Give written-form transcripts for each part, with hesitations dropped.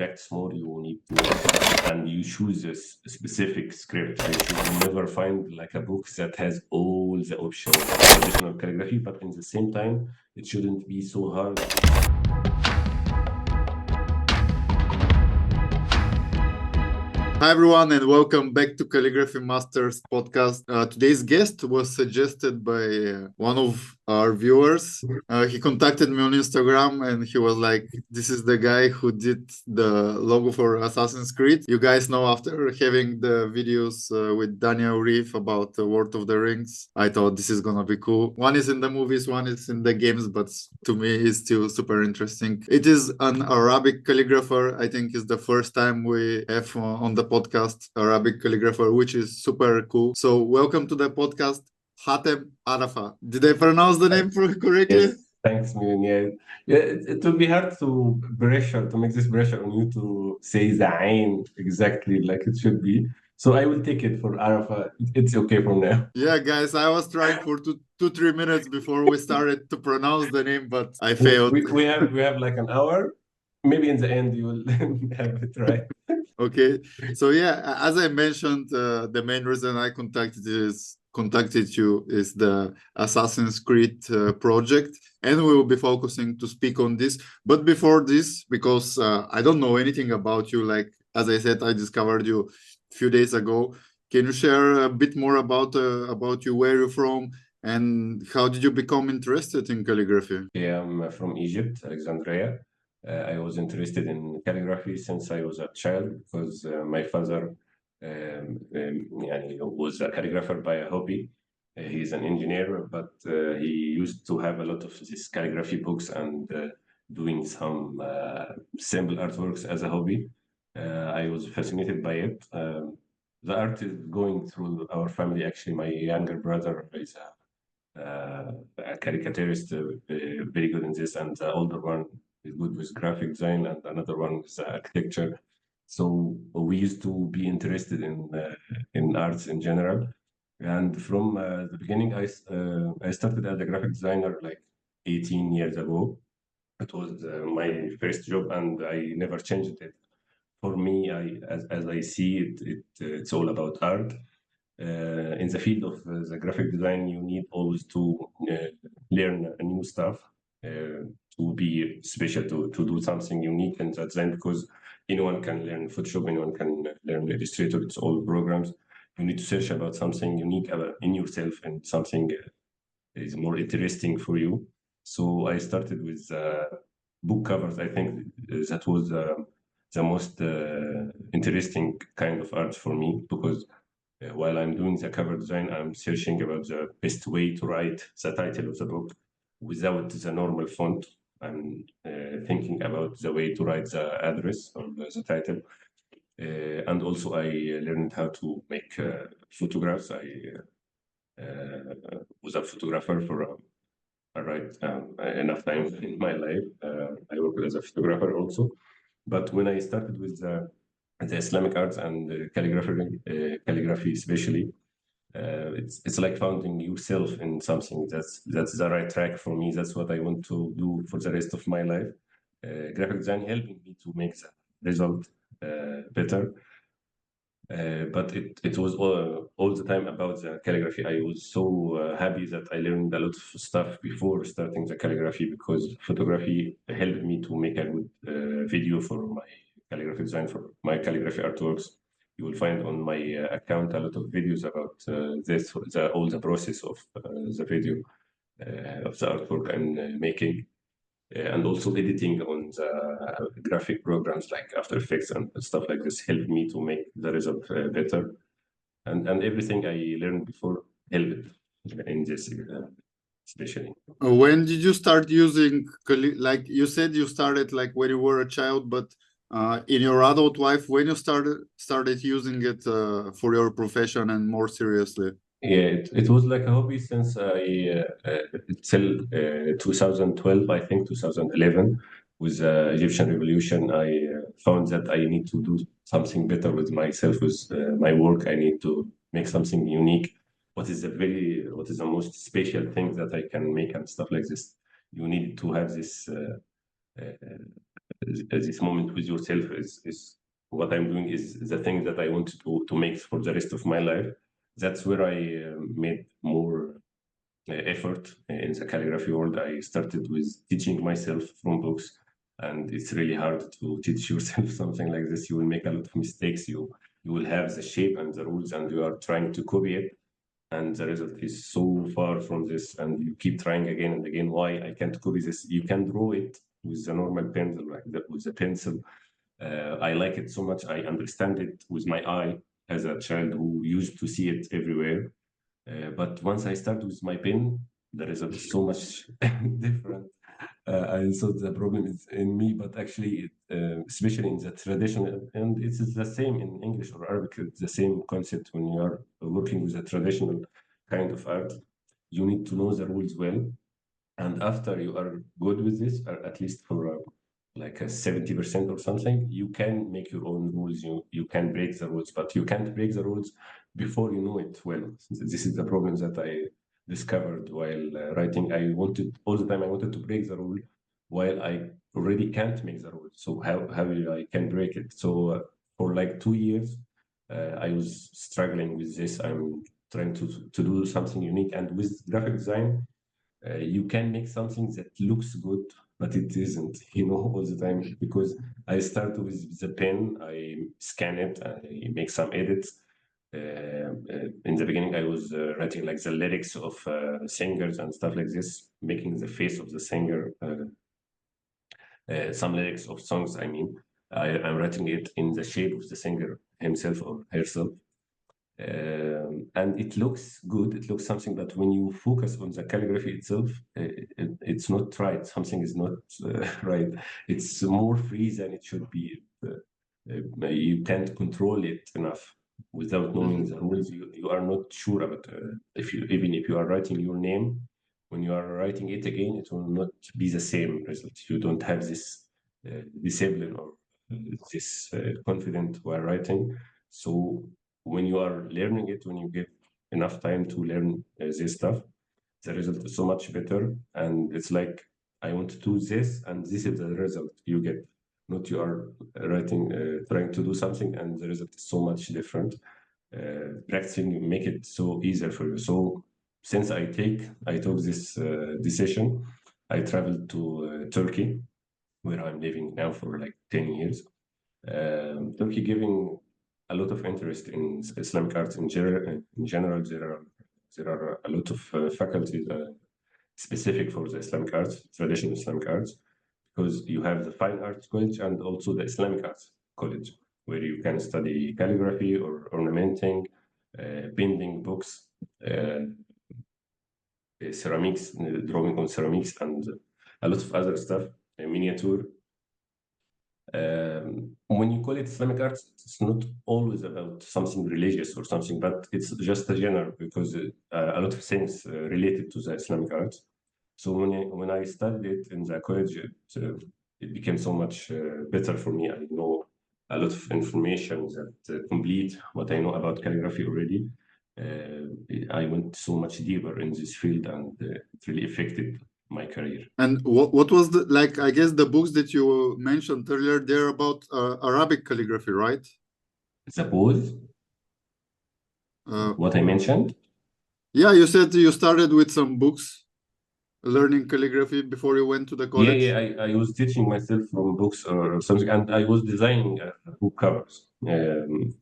practice more, you need to, and you choose a specific script. You should never find like a book that has all the options of traditional calligraphy, but in the same time, it shouldn't be so hard. Hi everyone, and welcome back to Calligraphy Masters podcast. Today's guest was suggested by one of our viewers. He contacted me on Instagram and he was like, this is the guy who did the logo for Assassin's Creed. You guys know, after having the videos with Daniel Reeve about the World of the Rings, I thought this is gonna be cool. One is in the movies, one is in the games, but to me it's still super interesting. It is an Arabic calligrapher. I think it's the first time we have on the podcast Arabic calligrapher, which is super cool. So welcome to the podcast, Hatem Arafa. Did I pronounce the name correctly? Yes, thanks, Milan. Yeah, it will be hard to make this pressure on you to say the Ain exactly like it should be. So I will take it for Arafa. It's okay for now. Yeah, guys, I was trying for 3 minutes before we started to pronounce the name, but I failed. We have like an hour. Maybe in the end you will have it right. Okay, so yeah, as I mentioned, the main reason I contacted you is the Assassin's Creed project, and we will be focusing to speak on this. But before this, because I don't know anything about you, like as I said, I discovered you a few days ago. Can you share a bit more about you, where you're from, and how did you become interested in calligraphy? Yeah, I'm from Egypt, Alexandria. I was interested in calligraphy since I was a child because my father was a calligrapher by a hobby. He's an engineer, but he used to have a lot of these calligraphy books and doing some simple artworks as a hobby. I was fascinated by it. The art is going through our family. Actually, my younger brother is a caricaturist, very good in this, and the older one is good with graphic design, and another one is architecture. So we used to be interested in arts in general. And from the beginning, I started as a graphic designer like 18 years ago. It was my first job, and I never changed it. For me, as I see it, it's all about art. In the field of the graphic design, you need always to learn new stuff, to be special, to do something unique in that design, because anyone can learn Photoshop, anyone can learn Illustrator, it's all programs. You need to search about something unique in yourself and something is more interesting for you. So I started with book covers. I think that was the most interesting kind of art for me, because while I'm doing the cover design, I'm searching about the best way to write the title of the book without the normal font. I'm thinking about the way to write the address or the title. And also I learned how to make photographs. I was a photographer for enough time in my life. I worked as a photographer also. But when I started with the Islamic arts and calligraphy especially, it's like finding yourself in something. That's the right track for me. That's what I want to do for the rest of my life. Graphic design helping me to make the result better. But it was all the time about the calligraphy. I was so happy that I learned a lot of stuff before starting the calligraphy, because photography helped me to make a good video for my calligraphy design, for my calligraphy artworks. You will find on my account a lot of videos about all the process of the video of the artwork I'm making. And also editing on the graphic programs like After Effects and stuff like this helped me to make the result better. And everything I learned before helped in this, especially. When did you start using, like you said, you started like when you were a child, but in your adult life, when you started using it for your profession and more seriously? Yeah, it was like a hobby since till 2012, I think 2011, with the Egyptian Revolution. I found that I need to do something better with myself, with my work. I need to make something unique. What is the most special thing that I can make and stuff like this? You need to have this this moment with yourself is what I'm doing is the thing that I want to make for the rest of my life. That's where I made more effort in the calligraphy world. I started with teaching myself from books, and it's really hard to teach yourself something like this. You will make a lot of mistakes. You will have the shape and the rules, and you are trying to copy it, and the result is so far from this. And you keep trying again and again. Why I can't copy this? You can draw it with the normal pencil, like that, with a pencil. I like it so much. I understand it with my eye as a child who used to see it everywhere. But once I start with my pen, the result is so much different. I thought the problem is in me, but actually, especially in the traditional, and it's the same in English or Arabic, it's the same concept when you are working with a traditional kind of art. You need to know the rules well, and after you are good with this, or at least for like a 70% or something, you can make your own rules. You can break the rules, but you can't break the rules before you know it well. This is the problem that I discovered while writing. I wanted all the time. I wanted to break the rule, while I already can't make the rule. So how I can break it? So for like 2 years, I was struggling with this. I'm trying to do something unique, and with graphic design you can make something that looks good, but it isn't, all the time. Because I start with the pen, I scan it, I make some edits. In the beginning, I was writing like the lyrics of singers and stuff like this, making the face of the singer, some lyrics of songs. I mean, I'm writing it in the shape of the singer himself or herself. And it looks good, it looks something, but when you focus on the calligraphy itself, it's not right. Something is not right. It's more free than it should be. You can't control it enough. Without knowing the rules, you are not sure about even if you are writing your name, when you are writing it again, it will not be the same result. You don't have this discipline or this confident while writing. So when you are learning it, when you give enough time to learn this stuff, the result is so much better. And it's like, I want to do this, and this is the result you get. Not you are writing, trying to do something, and the result is so much different. Practicing make it so easier for you. So since I took this decision, I traveled to Turkey, where I'm living now for like 10 years. Turkey giving a lot of interest in Islamic arts in general. There are a lot of faculties specific for the Islamic arts, traditional Islamic arts, because you have the Fine Arts College and also the Islamic Arts College, where you can study calligraphy or ornamenting, binding books, ceramics, drawing on ceramics, and a lot of other stuff, miniature. When you call it Islamic arts, it's not always about something religious or something, but it's just a genre, because a lot of things related to the Islamic arts. So when I studied it in the college, it became so much better for me. I know a lot of information that complete what I know about calligraphy already. I went so much deeper in this field, and it really affected my career. And what was the, like, I guess the books that you mentioned earlier, they're about Arabic calligraphy, right? Suppose what I mentioned. Yeah, you said you started with some books learning calligraphy before you went to the college. Yeah, I was teaching myself from books or something, and I was designing book covers.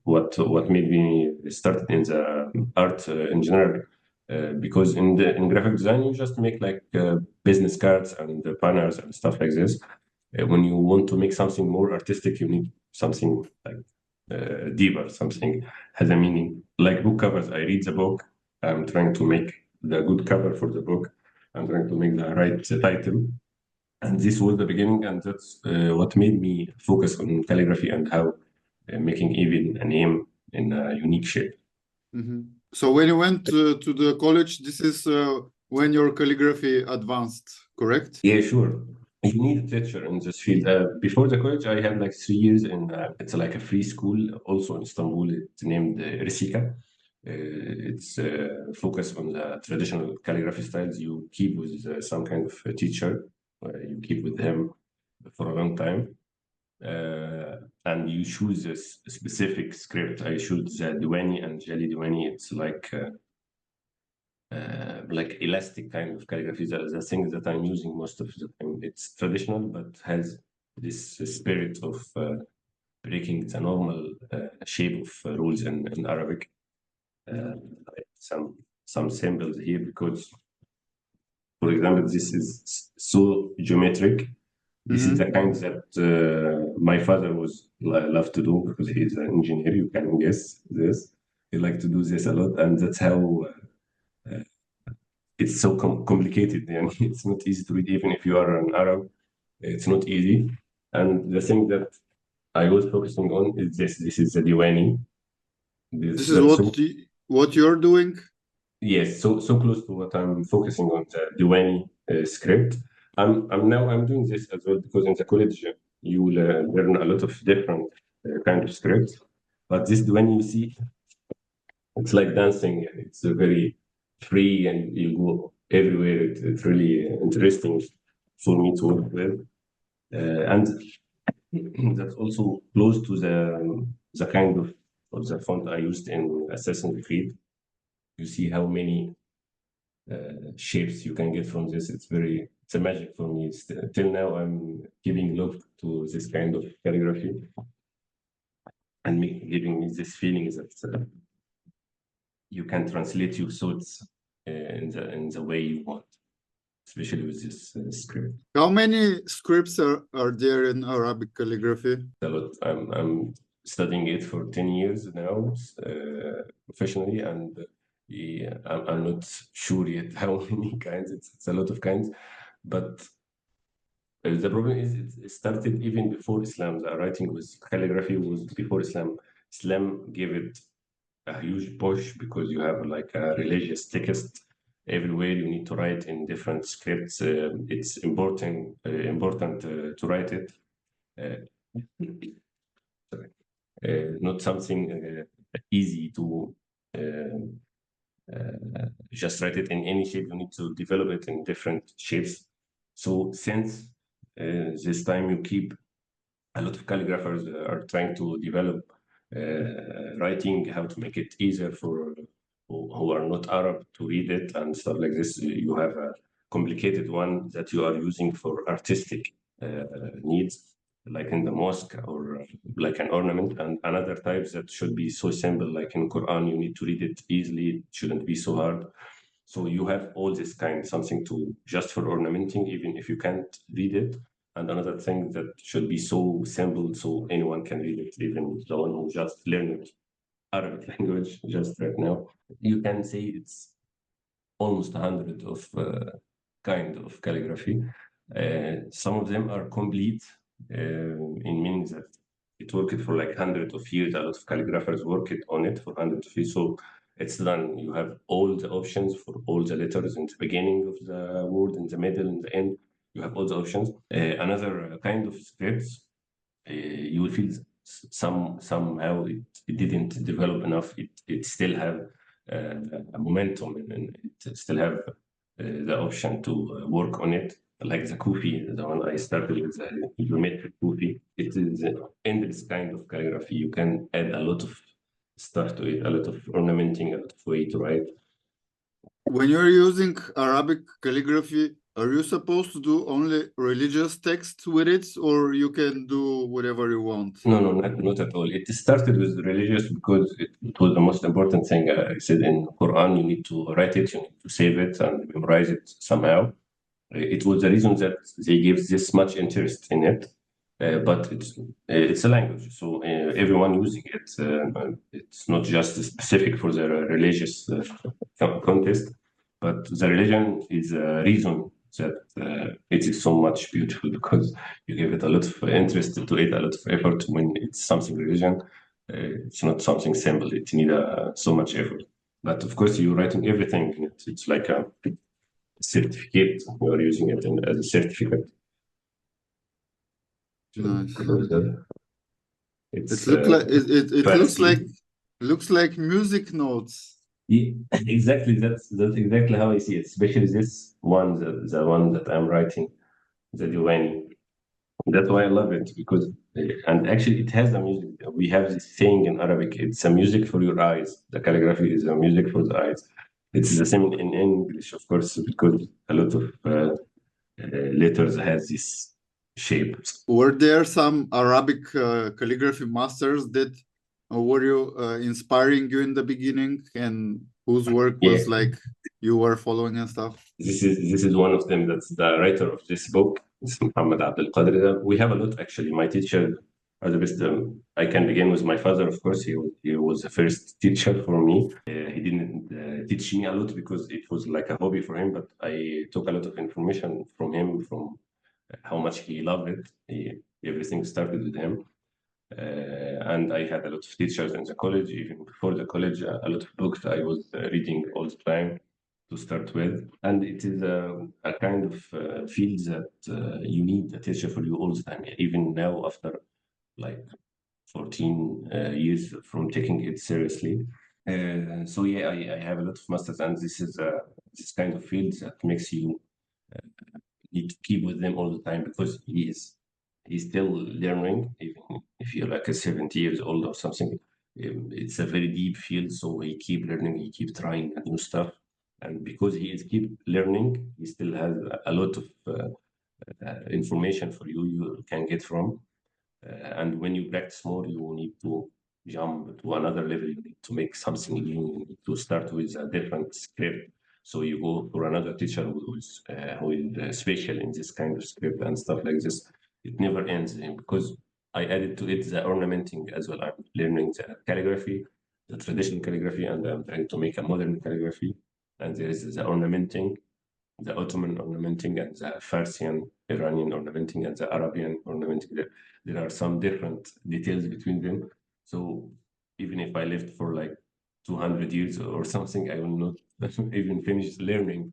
What made me start in the art in general, because in graphic design you just make like business cards and banners and stuff like this. When you want to make something more artistic, you need something like deeper, something has a meaning. Like book covers, I read the book, I'm trying to make the good cover for the book. I'm trying to make the right title. And this was the beginning, and that's what made me focus on calligraphy and how making even a name in a unique shape. So when you went to the college, this is when your calligraphy advanced, correct? Yeah, sure. You need a teacher in this field. Before the college, I had like 3 years in, it's like a free school, also in Istanbul. It's named Risika. It's focused on the traditional calligraphy styles. You keep with some kind of a teacher. You keep with him for a long time. and you choose a specific script. I choose the Diwani and Jali Diwani. It's like elastic kind of calligraphy. The thing that I'm using most of the time, it's traditional, but has this spirit of breaking the normal shape of rules in Arabic. Some symbols here because, for example, this is so geometric. This is the kind that my father was love to do because he's an engineer. You can guess this. He liked to do this a lot, and that's how it's so complicated. And it's not easy to read, even if you are an Arab. It's not easy. And the thing that I was focusing on is this. This is the Diwani. This is what you're doing? Yes, so close to what I'm focusing on, the Diwani script. I'm doing this as well because in the college you will learn a lot of different kind of scripts. But this Diwani, you see, it's like dancing. It's very free and you go everywhere. It's really interesting for me to work with. And that's also close to the kind of the font I used in Assassin's Creed. You see how many shapes you can get from this. It's a magic for me. Till now, I'm giving love to this kind of calligraphy and giving me this feeling that you can translate your thoughts in the way you want, especially with this script. How many scripts are there in Arabic calligraphy? A lot. I'm studying it for 10 years now, professionally, and I'm not sure yet how many kinds. It's a lot of kinds, but the problem is it started even before Islam. The writing with calligraphy was before Islam. Islam gave it a huge push because you have like a religious text everywhere. You need to write in different scripts. It's important to write it. Not something easy to just write it in any shape. You need to develop it in different shapes. So since this time, you keep a lot of calligraphers are trying to develop writing, how to make it easier for who are not Arab to read it and stuff like this. You have a complicated one that you are using for artistic needs, like in the mosque or like an ornament, and another type that should be so simple, like in Quran, you need to read it easily. It shouldn't be so hard. So you have all this kind, something to just for ornamenting, even if you can't read it. And another thing that should be so simple so anyone can read it, even the one who just learned Arabic language just right now. You can say it's almost 100 of kind of calligraphy. Some of them are complete in meaning that it worked for like hundreds of years. A lot of calligraphers worked on it for hundreds of years. So it's done. You have all the options for all the letters in the beginning of the word, in the middle, in the end. You have all the options. Another kind of scripts, you will feel somehow it didn't develop enough. It still have a momentum and it still have the option to work on it. Like the Kufi, the one I started with, the geometric Kufi. It is endless kind of calligraphy. You can add a lot of stuff to it, a lot of ornamenting, a lot of way to write. When you're using Arabic calligraphy, are you supposed to do only religious texts with it, or you can do whatever you want? No, not at all. It started with religious because it was the most important thing. I said in Quran, you need to write it, you need to save it and memorize it somehow. It was the reason that they gave this much interest in it. But it's a language, so everyone using it. It's not just specific for the religious context, but the religion is a reason that it is so much beautiful because you give it a lot of interest to it, a lot of effort. When it's something religion, it's not something simple. It needs so much effort. But of course, you're writing everything in it. It's like a certificate. You are using it as a certificate. Nice. It's it looks like music notes. Yeah, exactly. That's exactly how I see it. Especially this one, the one that I'm writing, the Diwani. That's why I love it because, and actually, it has a music. We have this saying in Arabic: "It's a music for your eyes." The calligraphy is a music for the eyes. It's the same in English, of course, because a lot of letters has this shape. Were there some Arabic calligraphy masters that were you inspiring you in the beginning, and whose work was Yeah, like you were following and stuff? this is one of them. That's the writer of this book. It's Muhammad Abdul Qadir. We have a lot actually. My teacher are the best. I can begin with my father, of course. He was the first teacher for me. He didn't teach me a lot because it was like a hobby for him, but I took a lot of information from him, from how much he loved it. Everything started with him. And I had a lot of teachers in the college, even before the college, a lot of books I was reading all the time to start with. And it is a kind of field that you need a teacher for you all the time. Even now, after like 14 years from taking it seriously. So yeah, I have a lot of masters, and this is this kind of field that makes you need to keep with them all the time because he's still learning, even if you're like a 70 years old or something. It's a very deep field, so he keep learning, he keep trying new stuff, and because he is keep learning, he still has a lot of information for you can get from. And when you practice more, you need to jump to another level. You need to make something new. You need to start with a different script. So you go for another teacher who is special in this kind of script and stuff like this. It never ends because I added to it the ornamenting as well. I'm learning the calligraphy, the traditional calligraphy, and I'm trying to make a modern calligraphy. And there is the ornamenting, the Ottoman ornamenting and the Farsian Iranian ornamenting and the Arabian ornamenting. There are some different details between them. So even if I lived for like 200 years or something, I will not even finish learning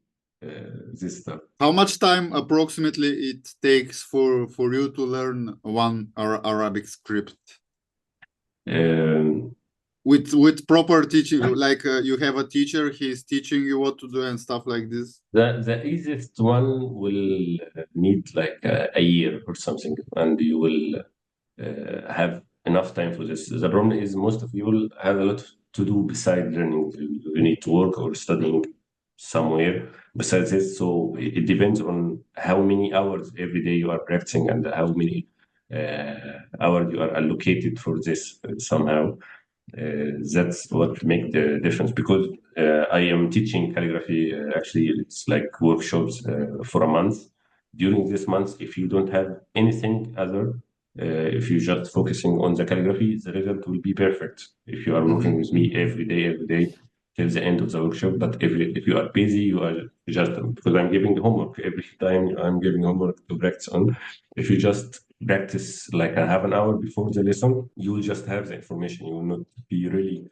this stuff. How much time approximately it takes for you to learn one Arabic script? With proper teaching, like you have a teacher, he's teaching you what to do and stuff like this. The easiest one will need like a year or something, and you will have enough time for this. The problem is most of you will have a lot to do beside learning. You need to work or studying somewhere besides this. So it depends on how many hours every day you are practicing and how many hours you are allocated for this somehow. That's what make the difference because I am teaching calligraphy. Actually, it's like workshops for a month. During this month, if you don't have anything other, if you're just focusing on the calligraphy, the result will be perfect. If you are working with me every day till the end of the workshop, but if you are busy, you are just because I'm giving homework every time I'm giving homework to practice on. If you just practice like a half an hour before the lesson, you will just have the information. You will not be really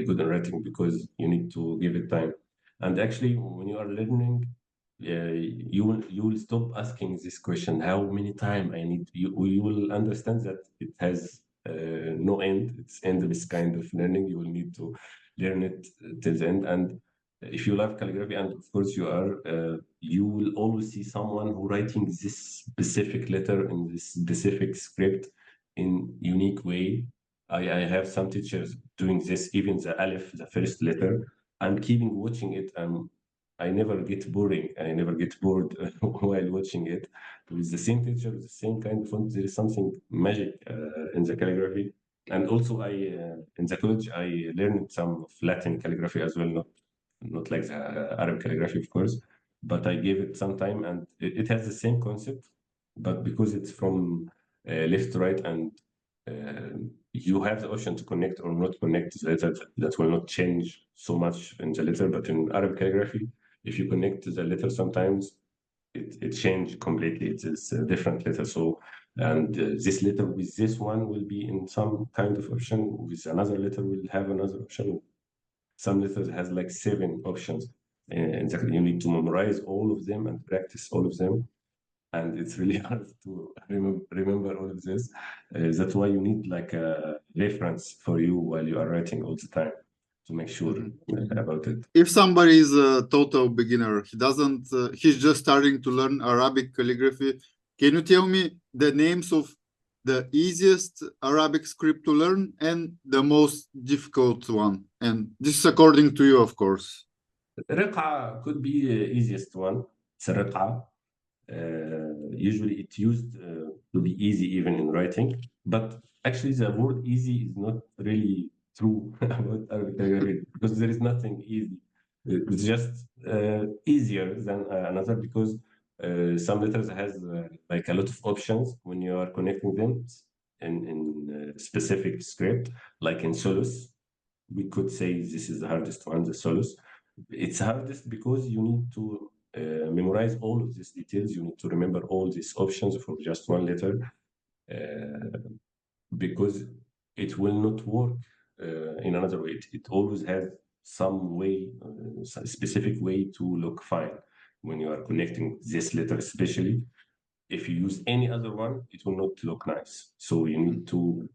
good at writing because you need to give it time. And actually, when you are learning, you will stop asking this question: how many time I need? You will understand that it has no end. It's endless kind of learning. You will need to learn it till the end. And if you love calligraphy, and of course you will always see someone who writing this specific letter in this specific script in unique way. I have some teachers doing this, even the alif, the first letter. I'm keeping watching it. I never get boring. I never get bored while watching it. With the same teacher, with the same kind of font, there is something magic in the calligraphy. And also, in the college, I learned some of Latin calligraphy as well, not like the Arab calligraphy, of course, but I gave it some time, and it has the same concept, but because it's from left to right, and you have the option to connect or not connect the letter, that will not change so much in the letter. But in Arab calligraphy, if you connect the letter, sometimes it changed completely. It is a different letter. So, and this letter with this one will be in some kind of option. With another letter, will have another option. Some letters has like 7 options, and you need to memorize all of them and practice all of them. And it's really hard to remember all of this. That's why you need like a reference for you while you are writing all the time to make sure about it. If somebody is a total beginner, he's just starting to learn Arabic calligraphy, Can you tell me the names of the easiest Arabic script to learn and the most difficult one? And this is according to you, of course. رقعة could be the easiest one. It's a رقعة. Usually it used to be easy even in writing, but actually the word easy is not really true about Arabic calligraphy because there is nothing easy. It's just easier than another because some letters has like a lot of options when you are connecting them in specific script, like in Solus. We could say this is the hardest one, the Solus. It's hardest because you need to memorize all of these details. You need to remember all these options for just one letter because it will not work in another way. It always has some way, some specific way to look fine when you are connecting this letter, especially. If you use any other one, it will not look nice. So you need to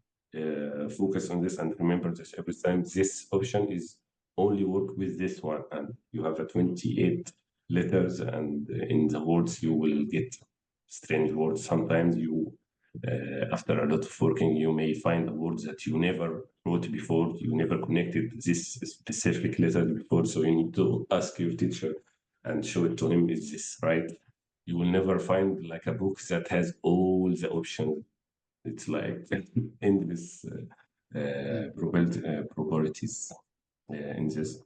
focus on this and remember this every time. This option is only work with this one, and you have a 28 letters, and in the words you will get strange words. Sometimes you, after a lot of working, you may find words that you never wrote before. You never connected this specific letter before, so you need to ask your teacher and show it to him. Is this right? You will never find like a book that has all the options. It's like endless probabilities in this.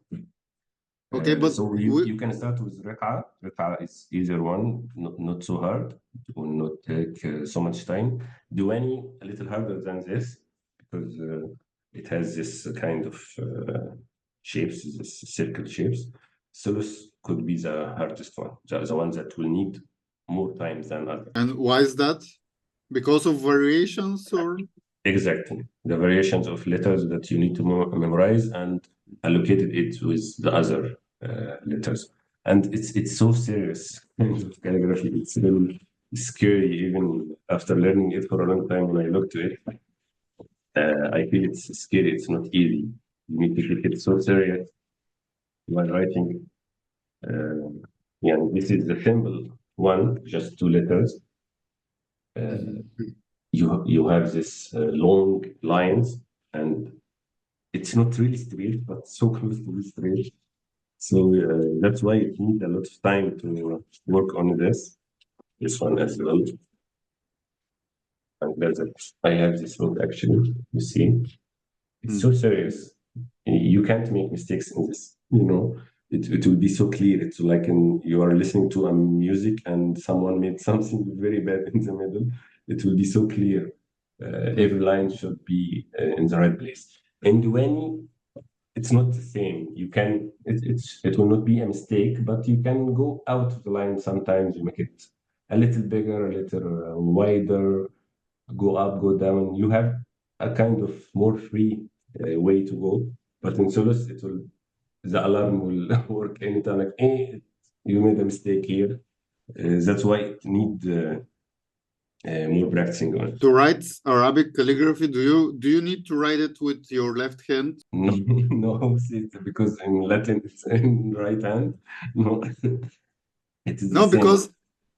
Okay, but So you can start with Raq'a. Raq'a is easier one, not so hard. It will not take so much time. Duani a little harder than this because it has this kind of shapes, this circle shapes. Solus could be the hardest one, the one that will need more time than others. And why is that? Because of variations or? Exactly. The variations of letters that you need to memorize and allocated it with the other letters. And it's so serious kind of calligraphy. It's really scary even after learning it for a long time. When I look to it, I feel it's scary. It's not easy. You need to take it so serious while writing. Yeah, this is the simple one, just two letters. You have this long lines, and it's not really straight, but so close to be straight. So that's why it needs a lot of time to work on this one as well. And I have this book actually. You see, it's so serious. You can't make mistakes in this. You know, it will be so clear. It's like you are listening to a music and someone made something very bad in the middle. It will be so clear. Every line should be in the right place. And when it's not the same, it will not be a mistake, but you can go out of the line sometimes. You make it a little bigger, a little wider, go up, go down. You have a kind of more free way to go. But in Solus, the alarm will work anytime. Like, hey, you made a mistake here. That's why it need more practicing on it. To write Arabic calligraphy, do you need to write it with your left hand? No, no, because in Latin it's in right hand. No, it is the No, same. because,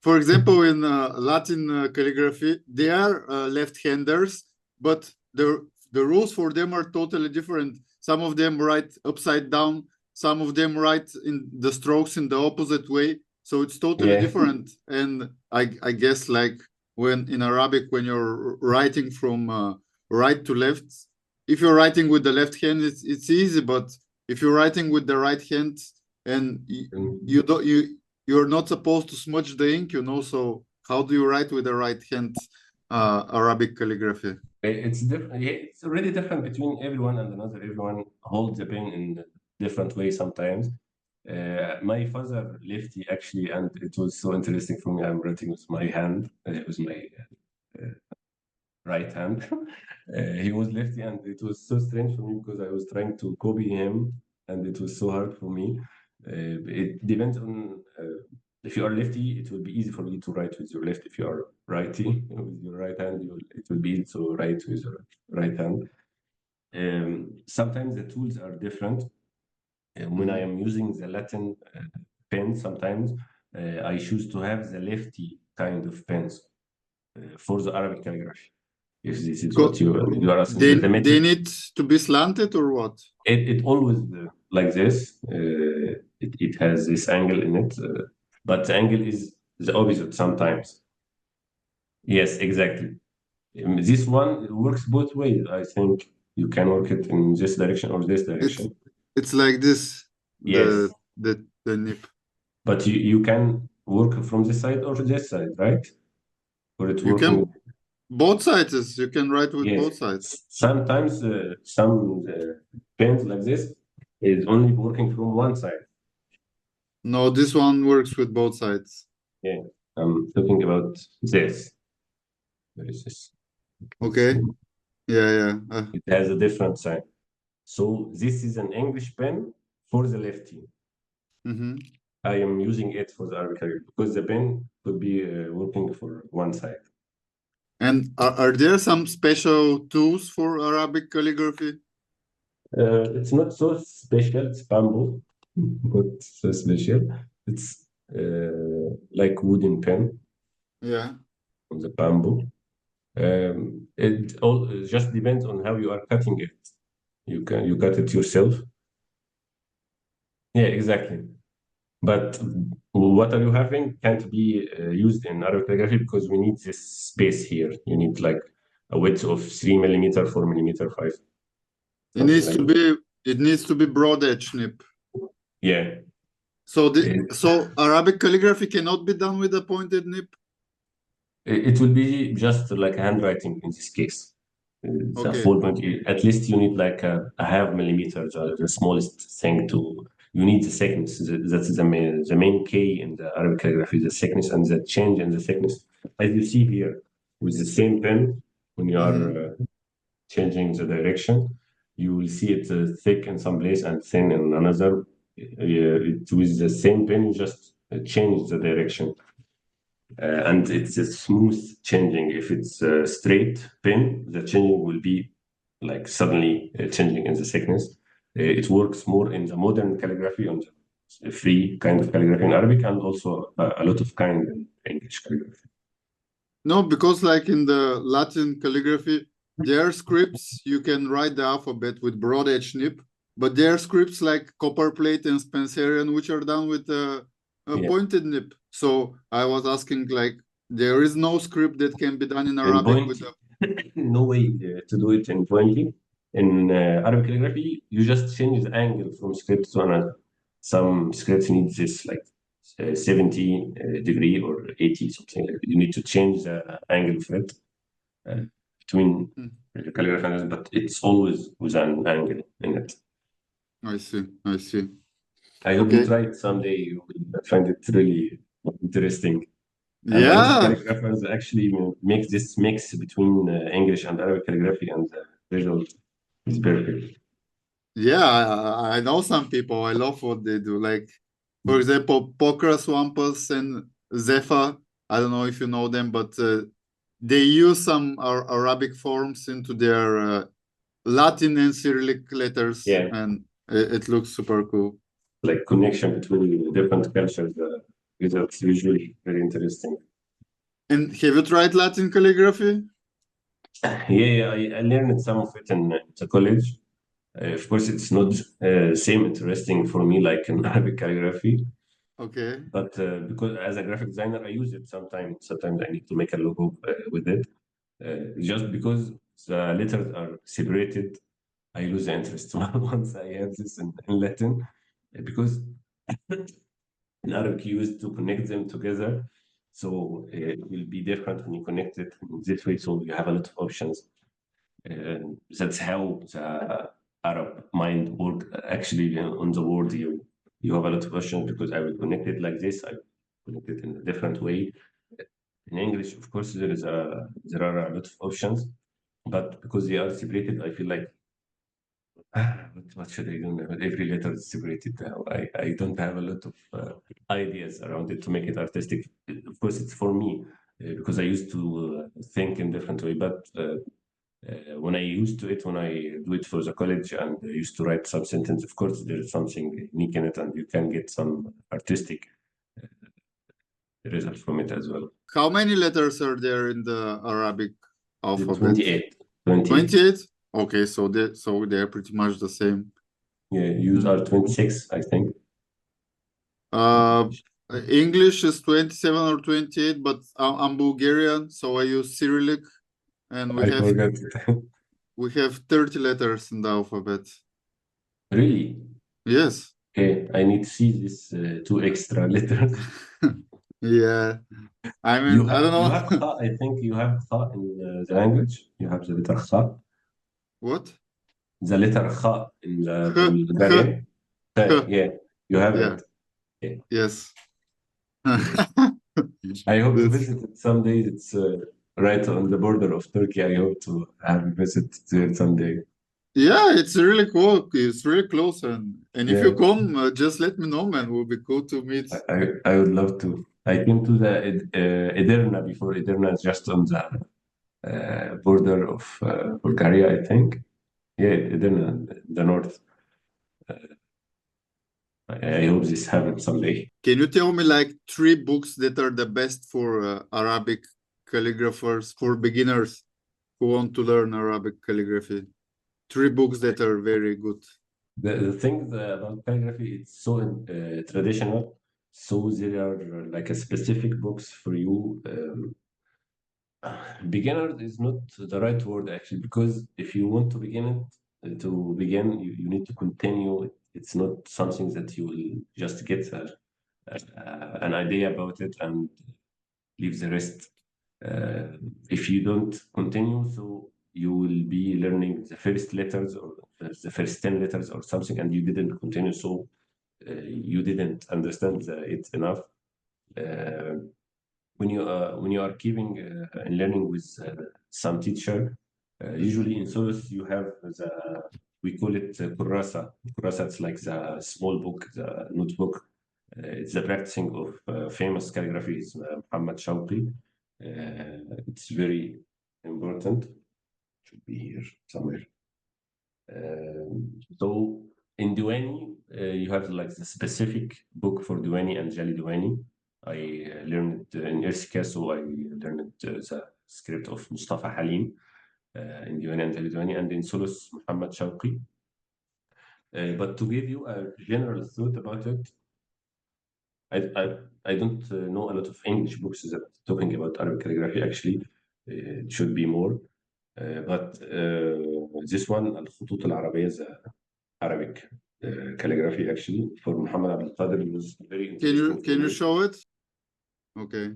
for example, in Latin calligraphy, they are left-handers, but the rules for them are totally different. Some of them write upside down, some of them write in the strokes in the opposite way. So it's totally different. And I guess like when in Arabic, when you're writing from right to left, if you're writing with the left hand, it's easy. But if you're writing with the right hand and you're not supposed to smudge the ink, you know, so how do you write with the right hand Arabic calligraphy? It's different. Yeah, it's really different between everyone and another. Everyone holds the pen in a different way sometimes. My father lefty actually, and it was so interesting for me. I'm writing with my hand, with my right hand. He was lefty, and it was so strange for me because I was trying to copy him, and it was so hard for me. It depends on if you are lefty, it will be easy for you to write with your left. If you are righty with your right hand, it will be easy to write with your right hand. Sometimes the tools are different. When I am using the Latin pen, sometimes I choose to have the lefty kind of pens for the Arabic calligraphy. If this is what you are asking, the They method, need to be slanted or what? it always like this. It has this angle in it, but the angle is the opposite sometimes. Yes, exactly. This one works both ways. I think you can work it in this direction or this direction. It's like this, Yes, the nib. but you can work from this side or this side, right? Or it's You working. can both sides. You can write with Yes. both sides. Sometimes some pens like this is only working from one side. No, this one works with both sides. Yeah, I'm talking about this. Where is this? Okay. Yeah. It has a different sign. So this is an English pen for the lefty. Mm-hmm. I am using it for the Arabic calligraphy because the pen could be working for one side. And are there some special tools for Arabic calligraphy? It's not so special. It's bamboo, not so special. It's like wooden pen Yeah. on the bamboo. It all just depends on how you are cutting it. You cut it yourself. Yeah, exactly. But what are you having can't be used in Arabic calligraphy because we need this space here. You need like a width of 3 millimeter, 4 millimeter, 5. It needs Like to be broad edge nib. yeah. So Arabic calligraphy cannot be done with a pointed nib. It will be just like handwriting in this case. It's a Okay. 4.8. At least you need like a half millimeter, the smallest thing to. You need the thickness. That's the main key in the Arabic calligraphy, the thickness and the change in the thickness. As you see here, with the same pen, when you are changing the direction, you will see it thick in some place and thin in another. With the same pen, you just change the direction. And it's a smooth changing. If it's a straight pen, the changing will be like suddenly changing in the thickness. It works more in the modern calligraphy, on the free kind of calligraphy in Arabic, and also a lot of kind in English calligraphy. No, because like in the Latin calligraphy, there are scripts you can write the alphabet with broad edge nib, but there are scripts like copperplate and Spencerian which are done with a pointed nib. So I was asking, like, there is no script that can be done in Arabic with a no way to do it in pointing. In Arabic calligraphy, you just change the angle from script to another. Some scripts need this like 70 degree or 80, something like that. You need to change the angle of it between the calligraphy and this, but it's always with an angle in it. I see. I hope Okay. you try it someday. You will find it really interesting. And a lot Yeah. of calligraphers actually make this mix between English and Arabic calligraphy, and the result is perfect. Yeah, I know some people. I love what they do. Like, for example, Pokras, Wampas, and Zepha. I don't know if you know them, but they use some Arabic forms into their Latin and Cyrillic letters, Yeah, and it looks super cool. like connection between different cultures. Results usually very interesting. And have you tried Latin calligraphy? Yeah, I learned some of it in the college. Of course, it's not same interesting for me like in Arabic calligraphy. Okay. But because as a graphic designer, I use it sometimes. Sometimes I need to make a logo with it. Just because the letters are separated, I lose the interest once I have this in Latin, because in Arabic you used to connect them together. So it will be different when you connect it in this way. So you have a lot of options. That's how the Arab mind work. Actually, on the word, you have a lot of options because I will connect it like this. I connect it in a different way. In English, of course, there are a lot of options, but because they are separated, I feel like what should I do now? Every letter is separated now. I don't have a lot of ideas around it to make it artistic. Of course, it's for me because I used to think in different way, but when I used to it, when I do it for the college and I used to write some sentence, of course, there is something unique in it, and you can get some artistic result from it as well. How many letters are there in the Arabic alphabet? 28. 28? Okay, so they're pretty much the same. Yeah, use are 26, I think. English is 27 or 28, but I'm Bulgarian, so I use Cyrillic, and I forgot it. we have 30 letters in the alphabet. Really? Yes. Okay, I need to see this 2 extra letters. Yeah. I mean, I don't You know. have kha, I think you have kha in the language. You have the letter kha. What? The letter kha in the H, H, Bulgarian. H. Yeah, you have Yeah. it. Okay. Yes. I hope to That's- visit it someday. It's right on the border of Turkey. I hope to have a visit there someday. Yeah, it's really cool. It's really close, and if you Yeah, come, just let me know, man. It will be cool to meet. I would love to. I came to the Edirne before. Edirne is just on the border of Bulgaria, I think. Yeah, Edirne, the north. I hope this happens someday. Can you tell me like 3 books that are the best for Arabic calligraphers, for beginners who want to learn Arabic calligraphy? 3 books that are very good. The thing about calligraphy, it's so traditional. So there are like a specific books for you. Beginner is not the right word actually, because if you want to begin, you need to continue. It's not something that you will just get an idea about it and leave the rest. If you don't continue, so you will be learning the first letters or the first 10 letters or something, and you didn't continue, so you didn't understand it enough. When you are keeping and learning with some teacher, usually in Solus you have we call it kurasa. Kurasa, it's like the small book, the notebook. It's the practicing of famous calligraphy is Muhammad Shawqi. It's very important. Should be here somewhere. So in Diwani, you have like the specific book for Diwani and Jali Diwani. I learned it in Ersika, so I learned the script of Mustafa Halim in Diwani and Jali Diwani, and in Solus Muhammad Shawqi. But to give you a general thought about it, I don't know a lot of English books that talking about Arabic calligraphy. Actually, it should be more. But this one, الخطوط العربية, is Arabic calligraphy actually for Muhammad Abdul Qadir. It was very interesting. Can you show it? Okay.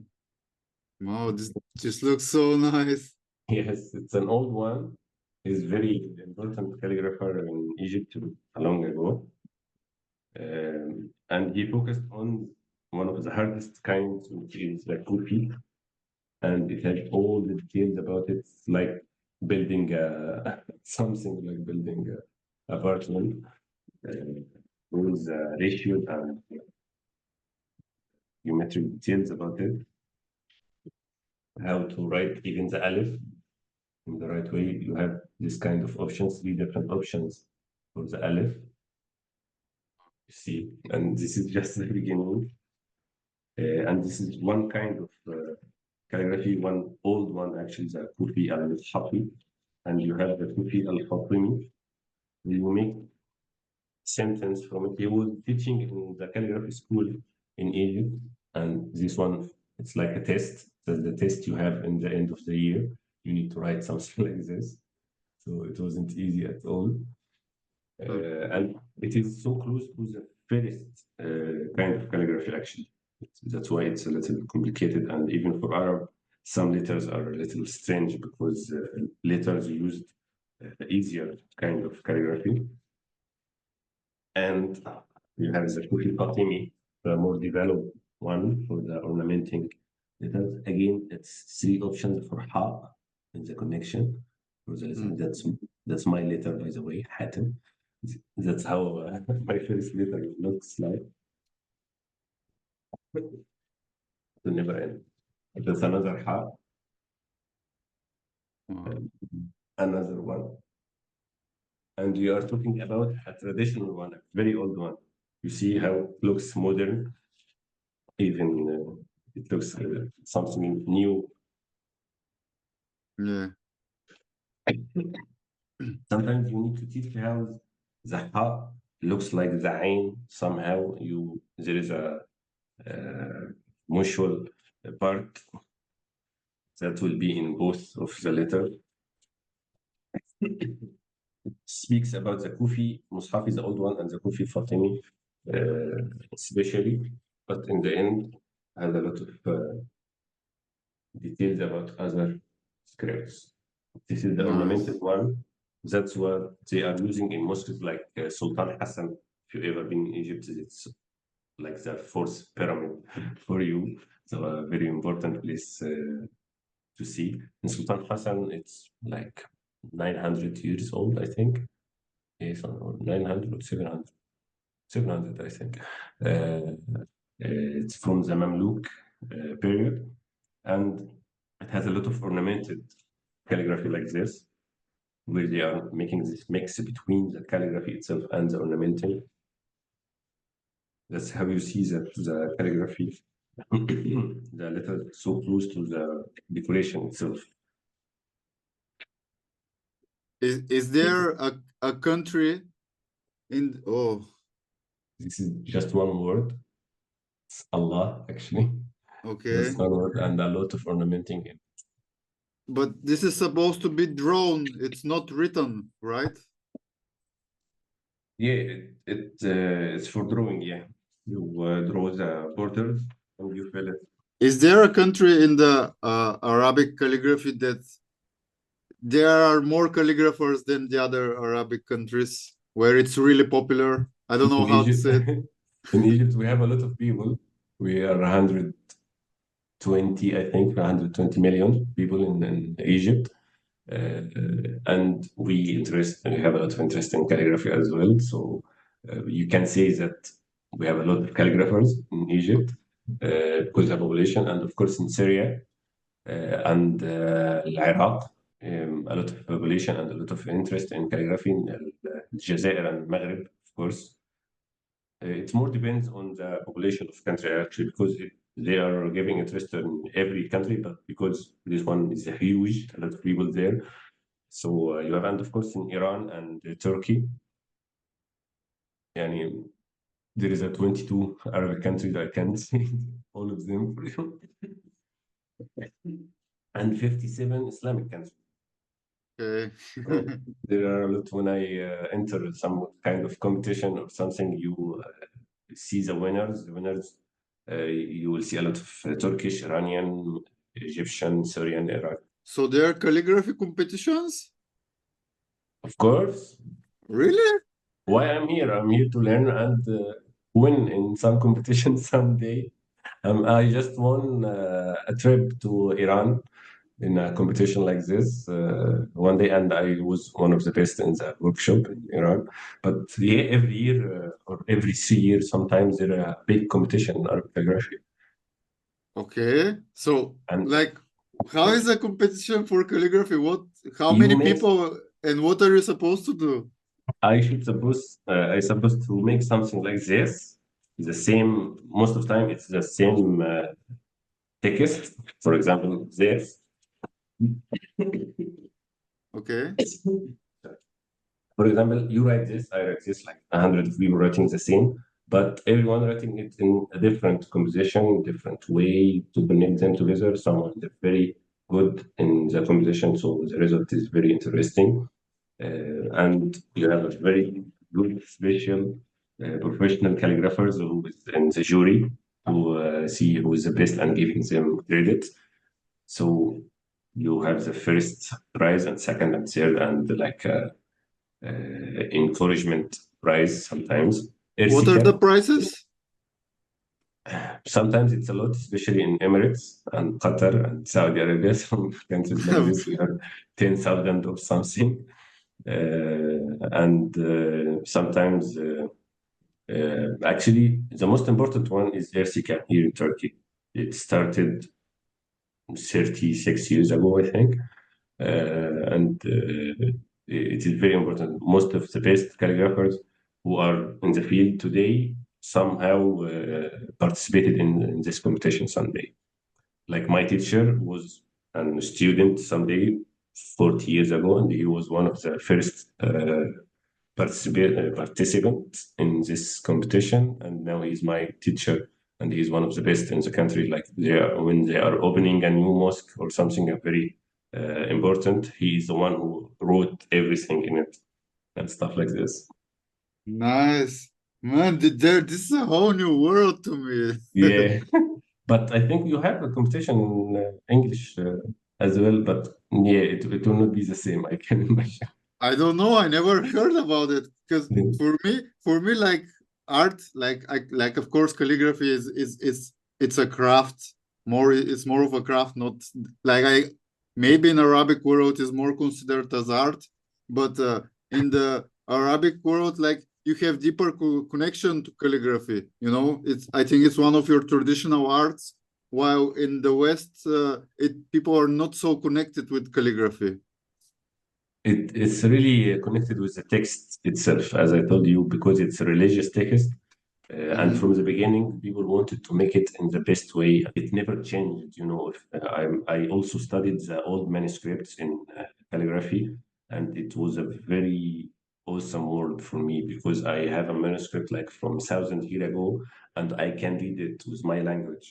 Wow, this looks so nice. Yes, it's an old one. He's very important calligrapher in Egypt long ago. And he focused on one of the hardest kinds, which is the Kufi. And it has all the details about it, like building something like building an apartment, rules, ratios, and geometric details about it. How to write even the alif in the right way. You have this kind of options, 3 different options for the alif. You see, and this is just the beginning. And this is one kind of calligraphy, one old one actually, the Kufi al-Hafi, and you have the Kufi al-Fatimi. You make sentence from it. He was teaching in the calligraphy school in Egypt, and this one, it's like a test. That's the test you have in the end of the year. You need to write something like this. So it wasn't easy at all. And it is so close to the first kind of calligraphy, actually. That's why it's a little complicated. And even for Arab, some letters are a little strange because letters used easier kind of calligraphy. And you have the Kufi Fatimi, the more developed one for the ornamenting letters. Again, it's 3 options for Ha in the connection. For the, that's my letter, by the way, Hatem. That's how my first letter looks like. To never end. That's another Ha, another one. And you are talking about a traditional one, a very old one. You see how it looks modern, even it looks something new. Yeah. Sometimes you need to teach how the ha looks like the ain. Somehow there is a mutual part that will be in both of the letter. Speaks about the Kufi Mushafi, the old one, and the Kufi Fatimi, especially. But in the end, has a lot of details about other scripts. This is the Nice. ornamented one. That's what they are using in mosques like Sultan Hassan. If you've ever been in Egypt, it's like the fourth pyramid for you. So a very important place to see. In Sultan Hassan, it's like 900 years old, I think. Yes, or 900 or 700. 700, I think. It's from the Mamluk period, and it has a lot of ornamented calligraphy like this, where they are making this mix between the calligraphy itself and the ornamenting. That's how you see the calligraphy, the letter so close to the decoration itself. Is there a country in This is just one word. It's Allah, actually. okay. Just one word and a lot of ornamenting. But this is supposed to be drawn. It's not written, right? Yeah, it's for drawing. Yeah, you draw the borders and you fill it. Is there a country in the Arabic calligraphy that there are more calligraphers than the other Arabic countries where it's really popular? I don't know In how to Egypt, say it. in Egypt, we have a lot of people. We are 120, I think, 120 million people in Egypt. And we have a lot of interest in calligraphy as well. So you can say that we have a lot of calligraphers in Egypt because of the population, and of course in Syria and Iraq, a lot of population and a lot of interest in calligraphy in Jazair and Maghreb, of course. It more depends on the population of country actually, because they are giving interest in every country, but because this one is huge, a lot of people there. So you have, and of course in Iran and Turkey, يعني, there is a 22 Arabic countries, I can't say all of them for you, and 57 Islamic countries. Okay. There are a lot when I enter some kind of competition or something, you see the winners. The winners, you will see a lot of Turkish, Iranian, Egyptian, Syrian, Iraq. So there are calligraphy competitions? Of course. Really? Why I'm here? I'm here to learn and win in some competition someday. I just won a trip to Iran in a competition like this one day, and I was one of the best in the workshop in Iran. But yeah, every year or every 3 years, sometimes there are a big competition in Arabic calligraphy. Okay. So And like, how is a competition for calligraphy? How you many make, people and what are you supposed to do? I supposed to make something like this. The same, most of the time, it's the same text. For example, this. Okay. For example, you write this, I write this, like 100 of people writing the same, but everyone writing it in a different composition, different way to connect them together. Someone is very good in the composition, so the result is very interesting. And you have a very good, special, professional calligraphers who is in the jury to see who is the best and giving them credit. So you have the first prize and second and third and like encouragement prize sometimes. What are the prices? Sometimes it's a lot, especially in Emirates and Qatar and Saudi Arabia. Some countries like this, we have 10,000 or something. And sometimes, actually, the most important one is Ersika here in Turkey. It started 36 years ago, I think. And it is very important. Most of the best calligraphers who are in the field today somehow participated in this competition someday. like my teacher was a student someday 40 years ago, and he was one of the first participants in this competition, and now he's my teacher, and he's one of the best in the country. Like when they are opening a new mosque or something very important, he's the one who wrote everything in it and stuff like this. Nice. Man, this is a whole new world to me. Yeah, but I think you have a competition in English as well, but yeah, it will not be the same, I can imagine. I don't know. I never heard about it because for me, like art, like of course, calligraphy is it's a craft. It's more of a craft, not like maybe in Arabic world is more considered as art, but in the Arabic world, like you have deeper connection to calligraphy. You know, I think it's one of your traditional arts, while in the West, people are not so connected with calligraphy. It's really connected with the text itself, as I told you, because it's a religious text. And Mhm. from the beginning, people wanted to make it in the best way. It never changed, you know. I also studied the old manuscripts in calligraphy, and it was a very awesome world for me because I have a manuscript like from 1,000 years ago, and I can read it with my language.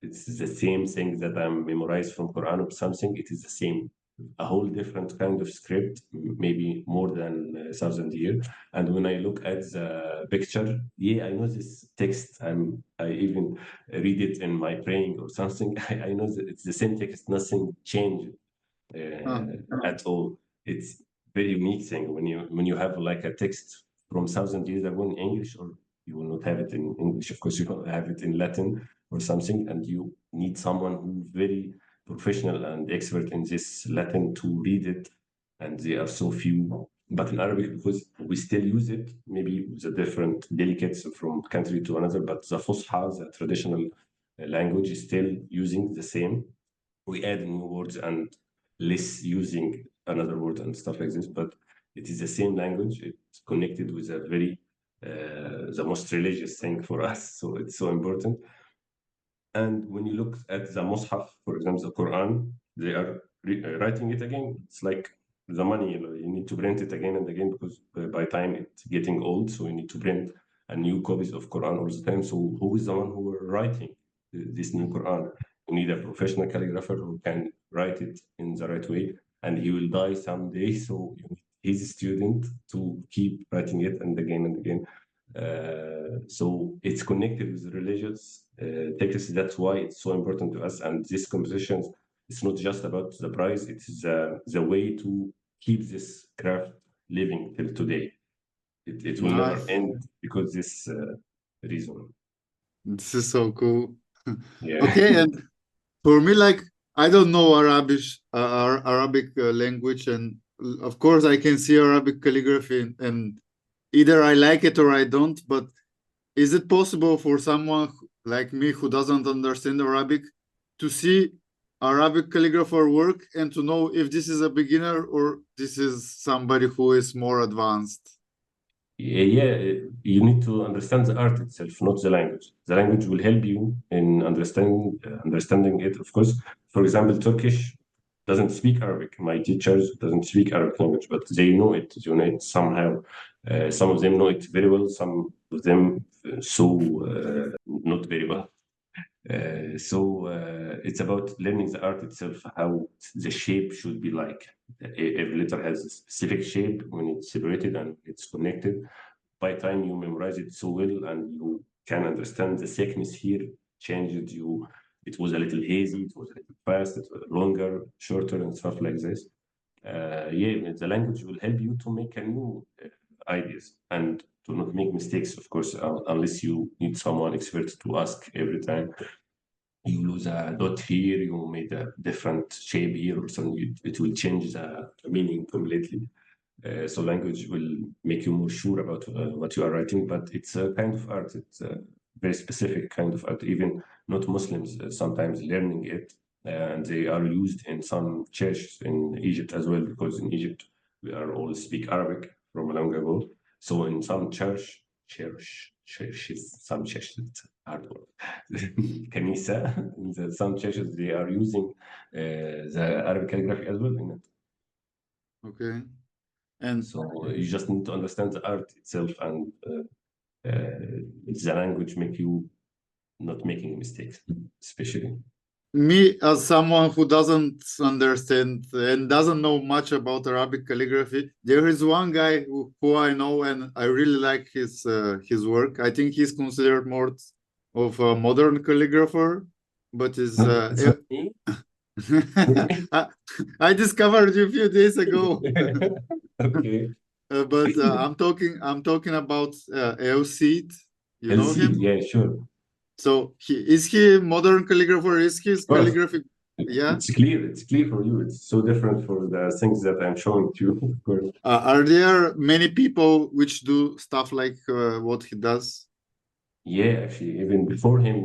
It's the same thing that I'm memorized from Quran or something. It is the same, a whole different kind of script, maybe more than 1,000 years. And when I look at the picture, yeah, I know this text. I even read it in my praying or something. I know that it's the same text, nothing changed Huh. at all. It's very unique thing when you have like a text from 1,000 years ago in English, or you will not have it in English. Of course, you will have it in Latin or something, and you need someone who's very professional and expert in this Latin to read it, and they are so few. But in Arabic, because we still use it, maybe the different delicates from country to another, but the Fusha, the traditional language, is still using the same. We add new words and less using another word and stuff like this, but it is the same language. It's connected with a very the most religious thing for us, so it's so important. And when you look at the Mus'haf, for example, the Quran, they are writing it again. It's like the money, you need to print it again and again because by time it's getting old, so you need to print a new copies of Quran all the time. So who is the one who are writing this new Quran? You need a professional calligrapher who can write it in the right way, and he will die someday. So you need his student to keep writing it and again and again. So it's connected with religious texts. That's why it's so important to us. And this composition, it's not just about the prize. It's the way to keep this craft living till today. It will never Nice. end because this reason. This is so cool. Yeah. Okay, and for me, like I don't know Arabic language, and of course I can see Arabic calligraphy, and either I like it or I don't. But is it possible for someone like me who doesn't understand Arabic to see Arabic calligrapher work and to know if this is a beginner or this is somebody who is more advanced? Yeah, you need to understand the art itself, not the language. The language will help you in understanding it, of course. For example, Turkish doesn't speak Arabic. My teachers doesn't speak Arabic language, but they know it. You know it somehow. Some of them know it very well. Some of them not very well. It's about learning the art itself, how the shape should be like. Every letter has a specific shape when it's separated and it's connected. By the time you memorize it so well and you can understand the thickness here changes you. It was a little hazy, it was a little fast, it was longer, shorter, and stuff like this. Yeah, the language will help you to make a new ideas and to not make mistakes, of course, unless you need someone expert to ask every time you lose a dot here, you made a different shape here or something, it will change the meaning completely. So language will make you more sure about what you are writing, but it's a kind of art. It's a very specific kind of art. Even not Muslims sometimes learning it, and they are used in some churches in Egypt as well, because in Egypt we are all speak Arabic from long ago. So in some church some churches hard word. Kanisa, some churches they are using the Arabic calligraphy as well in it. Okay. And So you just need to understand the art itself, and the language make you not making mistakes, especially. me, as someone who doesn't understand and doesn't know much about Arabic calligraphy, there is one guy who I know and I really like his work. I think he's considered more of a modern calligrapher, but is It's not me. I discovered you a few days ago. Okay. But I'm talking about Elseed. You know LC, him? yeah, sure. So is he modern calligrapher? Is his Of course. calligraphy? Yeah. It's clear. It's clear for you. It's so different for the things that I'm showing to you, of course. Are there many people which do stuff like what he does? Yeah, actually, even before him,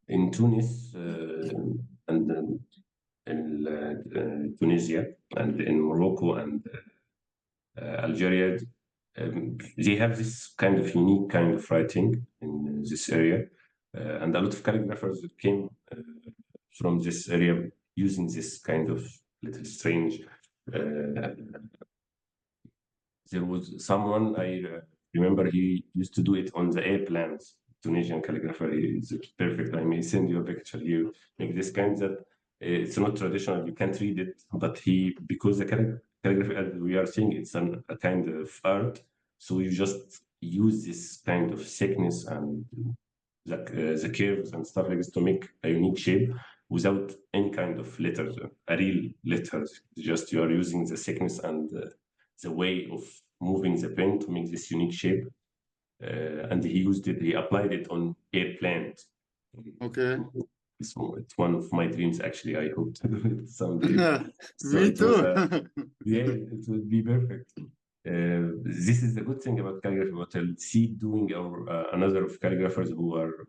in Tunis and in Tunisia and in Morocco and Algeria, they have this kind of unique kind of writing in this area, and a lot of calligraphers came from this area using this kind of little strange. There was someone I remember he used to do it on the airplanes. Tunisian calligraphy is perfect. I may send you a picture here. Make this kind that it's not traditional. You can't read it, but he because the calligraphy as we are seeing it's a kind of art. So you just use this kind of thickness and the curves and stuff like this to make a unique shape without any kind of letters, a real letters. Just you are using the thickness and the way of moving the pen to make this unique shape. And he applied it on airplanes. Okay. So it's one of my dreams, actually. I hope to do it someday. So Me it was too. yeah, it would be perfect. This is the good thing about calligraphy. What I'll see doing or another of calligraphers who are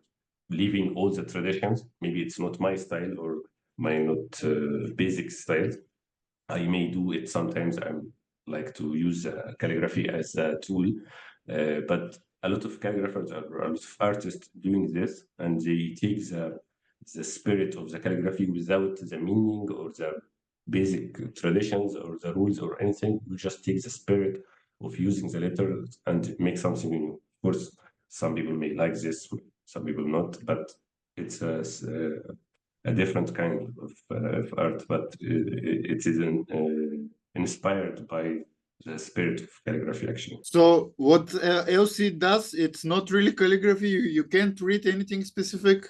leaving all the traditions. Maybe it's not my style or my not basic style. I may do it sometimes. I like to use calligraphy as a tool, but a lot of calligraphers or a lot of artists doing this, and they take the spirit of the calligraphy without the meaning or the basic traditions or the rules or anything. You just take the spirit of using the letters and make something new. Of course, some people may like this, some people not, but it's a different kind of art, but it is inspired by the spirit of calligraphy, actually. So what LC does, it's not really calligraphy. You can't read anything specific.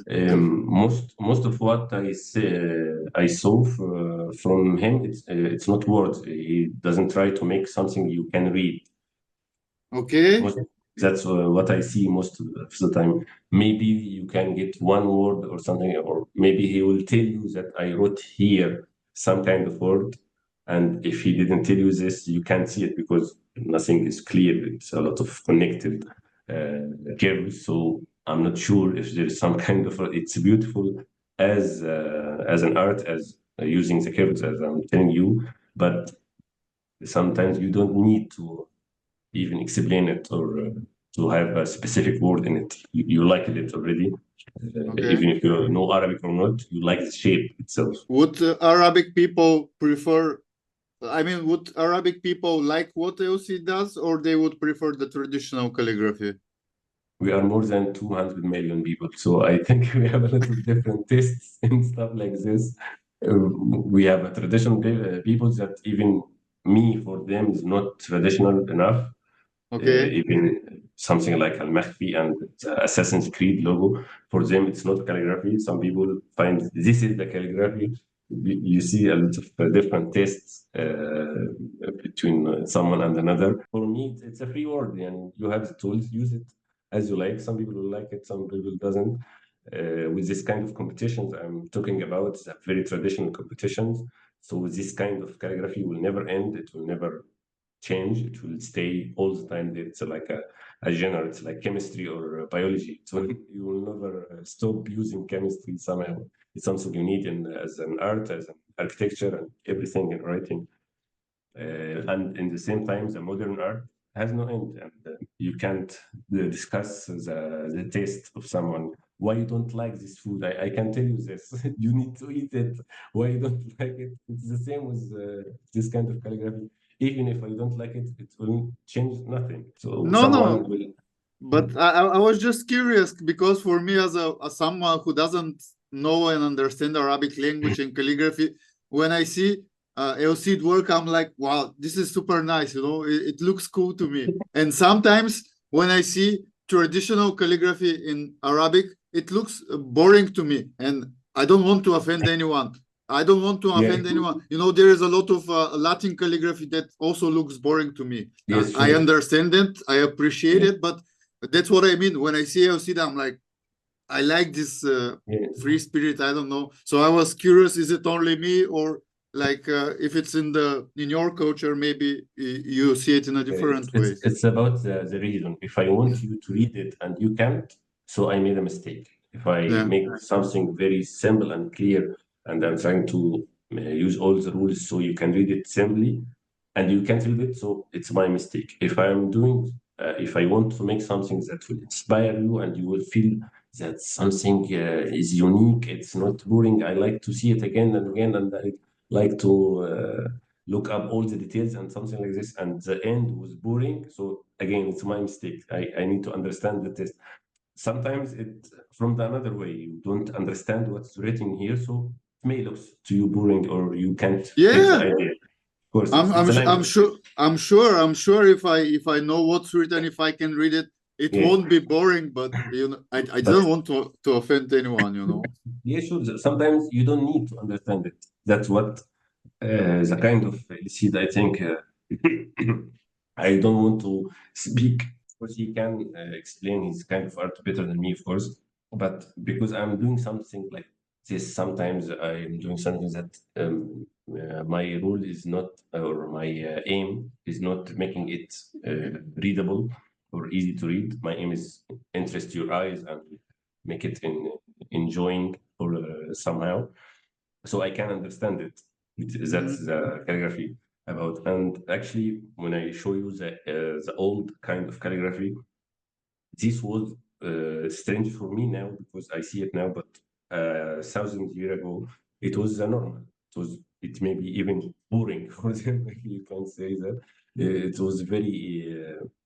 Most of what I saw from him, it's not words. He doesn't try to make something you can read. Okay. That's what I see most of the time. Maybe you can get one word or something, or maybe he will tell you that I wrote here some kind of word, and if he didn't tell you this, you can't see it because nothing is clear. It's a lot of connected curves, so I'm not sure if there is some kind of. It's beautiful as an art, as using the curves, as I'm telling you, but sometimes you don't need to even explain it or to have a specific word in it. You like it already. Okay. Even if you know Arabic or not, you like the shape itself. Would Arabic people prefer, I mean, would Arabic people like what LC does, or they would prefer the traditional calligraphy? We are more than 200 million people, so I think we have a lot of different tastes and stuff like this. We have a traditional people that even me for them is not traditional enough. Okay. Even something like Al Makhfi and the Assassin's Creed logo, for them it's not calligraphy. Some people find this is the calligraphy. You see a lot of different tastes between someone and another. For me, it's a free word, and you have the tools, use it as you like. Some people will like it, some people doesn't. With this kind of competitions I'm talking about, the very traditional competitions. So this kind of calligraphy will never end. It will never change. It will stay all the time. It's like a genre. It's like chemistry or biology. So you will never stop using chemistry somehow. It's something you need as an art, as an architecture, and everything in writing. And in the same time, the modern art has no end, and you can't discuss the taste of someone. Why you don't like this food? I can tell you this. You need to eat it. Why you don't like it? It's the same with this kind of calligraphy. Even if I don't like it, it will change nothing. So No, someone no. will. But I was just curious because for me, as someone who doesn't know and understand Arabic language and calligraphy, when I see Elcid work, I'm like, wow, this is super nice. You know, it looks cool to me. And sometimes when I see traditional calligraphy in Arabic, it looks boring to me, and I don't want to offend anyone. I don't want to Yeah. offend anyone. You know, there is a lot of Latin calligraphy that also looks boring to me. Yes, I sure. understand it, I appreciate Yeah. it, but that's what I mean. When I see Elcida, I'm like, I like this Yeah. free spirit. I don't know. So I was curious, is it only me, or like if it's in your culture, maybe you see it in a different way. It's about the reason. If I want you to read it and you can't, so I made a mistake. If I Yeah. make something very simple and clear, and I'm trying to use all the rules so you can read it simply, and you can't read it, so it's my mistake. If I want to make something that will inspire you and you will feel that something is unique, it's not boring. I like to see it again and again, and I like to look up all the details and something like this. And the end was boring. So again, it's my mistake. I need to understand the test. Sometimes it from the another way, you don't understand what's written here, so it may look to you boring or you can't get the Yeah, idea. Of course, I'm it's I'm a I'm language. sure I'm sure if I know what's written, if I can read it, it Yeah, won't be boring. But you know, I but didn't want to offend anyone. You know. yeah, sure. Sometimes you don't need to understand it. That's what the kind of seed I think. I don't want to speak because he can explain his kind of art better than me, of course. But because I'm doing something like this, sometimes I'm doing something that my role is not, or my aim is not making it readable or easy to read. My aim is interest your eyes and make it enjoying or somehow, so I can understand it. That's Mhm. the calligraphy about. And actually, when I show you the old kind of calligraphy, this was strange for me now because I see it now, but 1,000 years ago, it was the normal. It may be even boring for them, if you can say that. It was very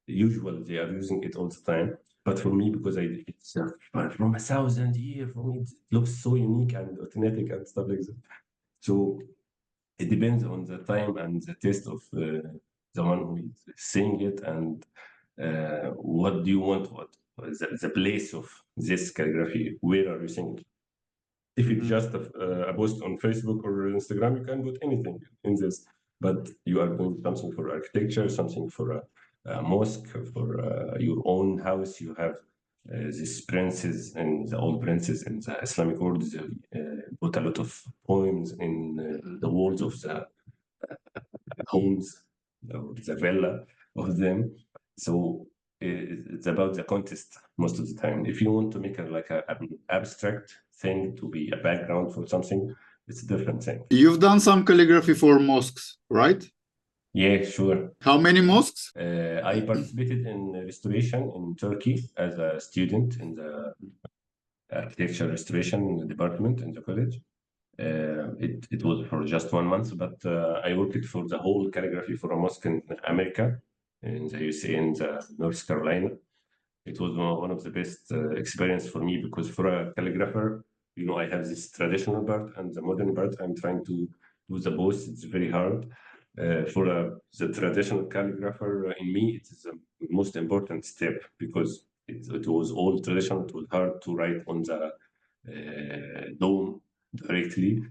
usual. They are using it all the time. But for me, because it's from 1,000 years, for me, it looks so unique and authentic and stuff like that. So it depends on the time and the taste of the one who is saying it, and what do you want, what the place of this calligraphy, where are you saying it? If it's just a post on Facebook or Instagram, you can put anything in this, but you are doing something for architecture, something for a mosque, for your own house. You have these princes and the old princes in the Islamic world. They put a lot of poems in the walls of the homes or the villa of them. So it's about the context most of the time. If you want to make an abstract thing to be a background for something, it's a different thing. You've done some calligraphy for mosques, right? Yeah, sure. How many mosques? I participated in restoration in Turkey as a student in the architecture restoration department in the college. It was for just 1 month, but I worked for the whole calligraphy for a mosque in America, in the USA, in the North Carolina. It was one of the best experience for me because for a calligrapher, I have this traditional part and the modern part. I'm trying to do the both. It's very hard. For the traditional calligrapher in me, it is the most important step because it was all traditional. It was hard to write on the dome directly.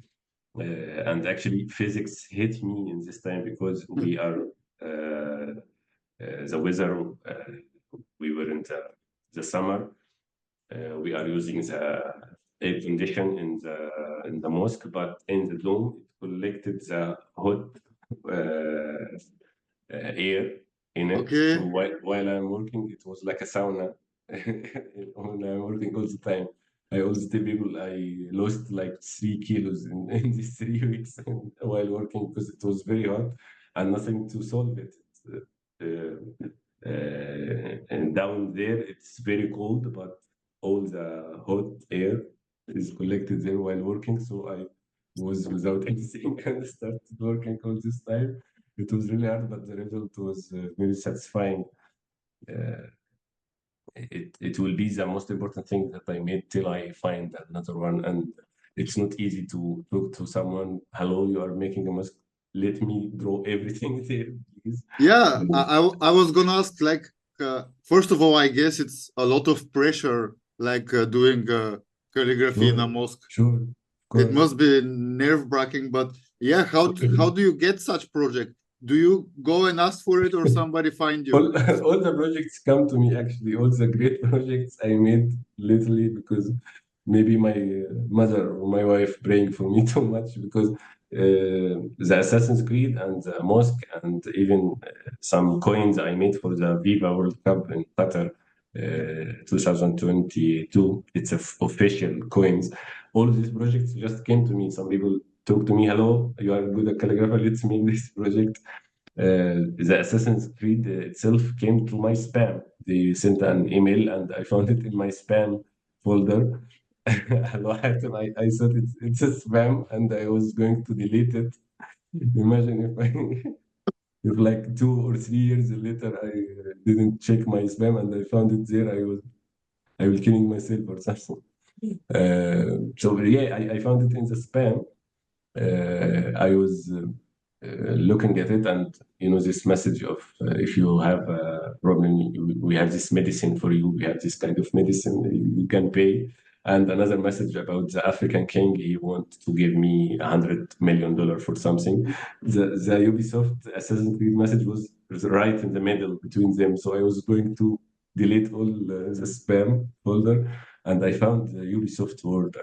And actually, physics hit me in this time because we are the weather. We were in the summer. We are using the air condition in the mosque, but in the dome it collected the hot air in it. So Okay. while I'm working, it was like a sauna. When I'm working all the time, I always tell people I lost like 3 kilos in these 3 weeks while working because it was very hot and nothing to solve it. there, it's very cold, but all the hot air is collected there while working. So I was without anything and started working all this time. It was really hard, but the result was very satisfying. Uh, it will be the most important thing that I made till I find another one. And it's not easy to talk to someone. Hello, you are making a mask. Let me draw everything there, please. Yeah, I was gonna ask, like, first of all, I guess it's a lot of pressure, like doing calligraphy in a Sure, mosque. sure, of It course. must be nerve-wracking, but yeah, how do you get such project? Do you go and ask for it, or somebody find you? all the projects come to me actually. All the great projects I made literally because maybe my mother or my wife praying for me too much because the Assassin's Creed and the mosque and even some coins I made for the Viva World Cup in Qatar 2022. It's official coins. All these projects just came to me. Some people talk to me, hello, you are good at calligraphy, let's make this project. The Assassin's Creed itself came to my spam. They sent an email and I found it in my spam folder. Hello, Hatem. I thought it's a spam and I was going to delete it. Imagine if I, if like 2 or 3 years later I didn't check my spam and I found it there, I was killing myself or something. So yeah, I found it in the spam. I was looking at it, and this message of if you have a problem, we have this medicine for you. We have this kind of medicine you can pay. And another message about the African king. He wanted to give me $100 million for something. The Ubisoft Assassin's Creed message was right in the middle between them. So I was going to delete all the spam folder, and I found the Ubisoft word.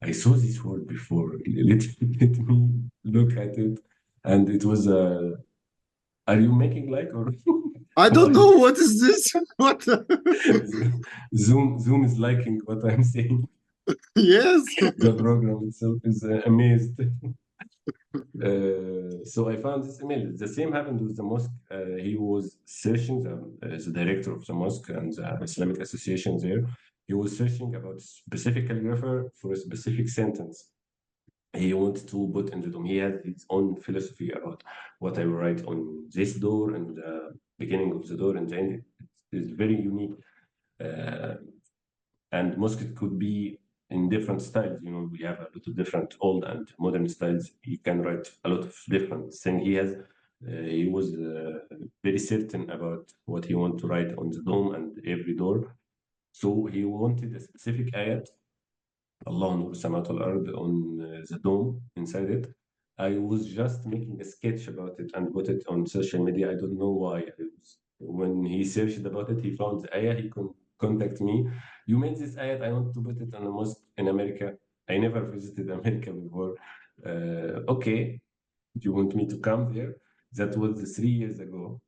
I saw this word before. Let me look at it. And it was, are you making like or I don't why? know what is this. What? Zoom is liking what I'm saying. Yes. The program itself is amazed. So I found this email. The same happened with the mosque. He was searching, the director of the mosque and the Islamic association there. He was searching about specific calligrapher for a specific sentence he wanted to put in the dome. He had his own philosophy about what I will write on this door and the beginning of the door and the end. It's very unique. Uh, and mosque could be in different styles. We have a lot of different old and modern styles. He can write a lot of different things. He was very certain about what he wanted to write on the dome and every door. So he wanted a specific ayat Allah Nur Samat al Ard on the dome inside it. I was just making a sketch about it and put it on social media. I don't know why. When he searched about it, he found the ayah. He contact me. You made this ayah. I want to put it on a mosque in America. I never visited America before. Okay, do you want me to come there? That was 3 years ago.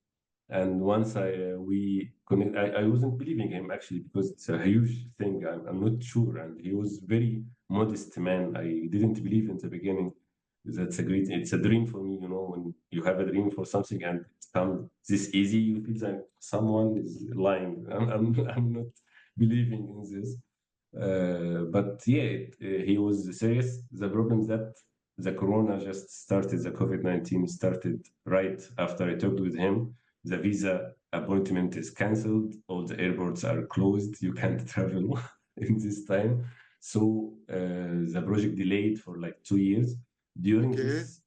And once we connect, I wasn't believing him actually because it's a huge thing. I'm not sure, and he was very modest man. I didn't believe in the beginning. That's a great. It's a dream for me, when you have a dream for something and it comes this easy, you feel like someone is lying. I'm not believing in this. But yeah, he was serious. The problem is that the corona just started. The COVID-19 started right after I talked with him. The visa appointment is cancelled. All the airports are closed. You can't travel in this time. So the project delayed for like 2 years. During Okay. this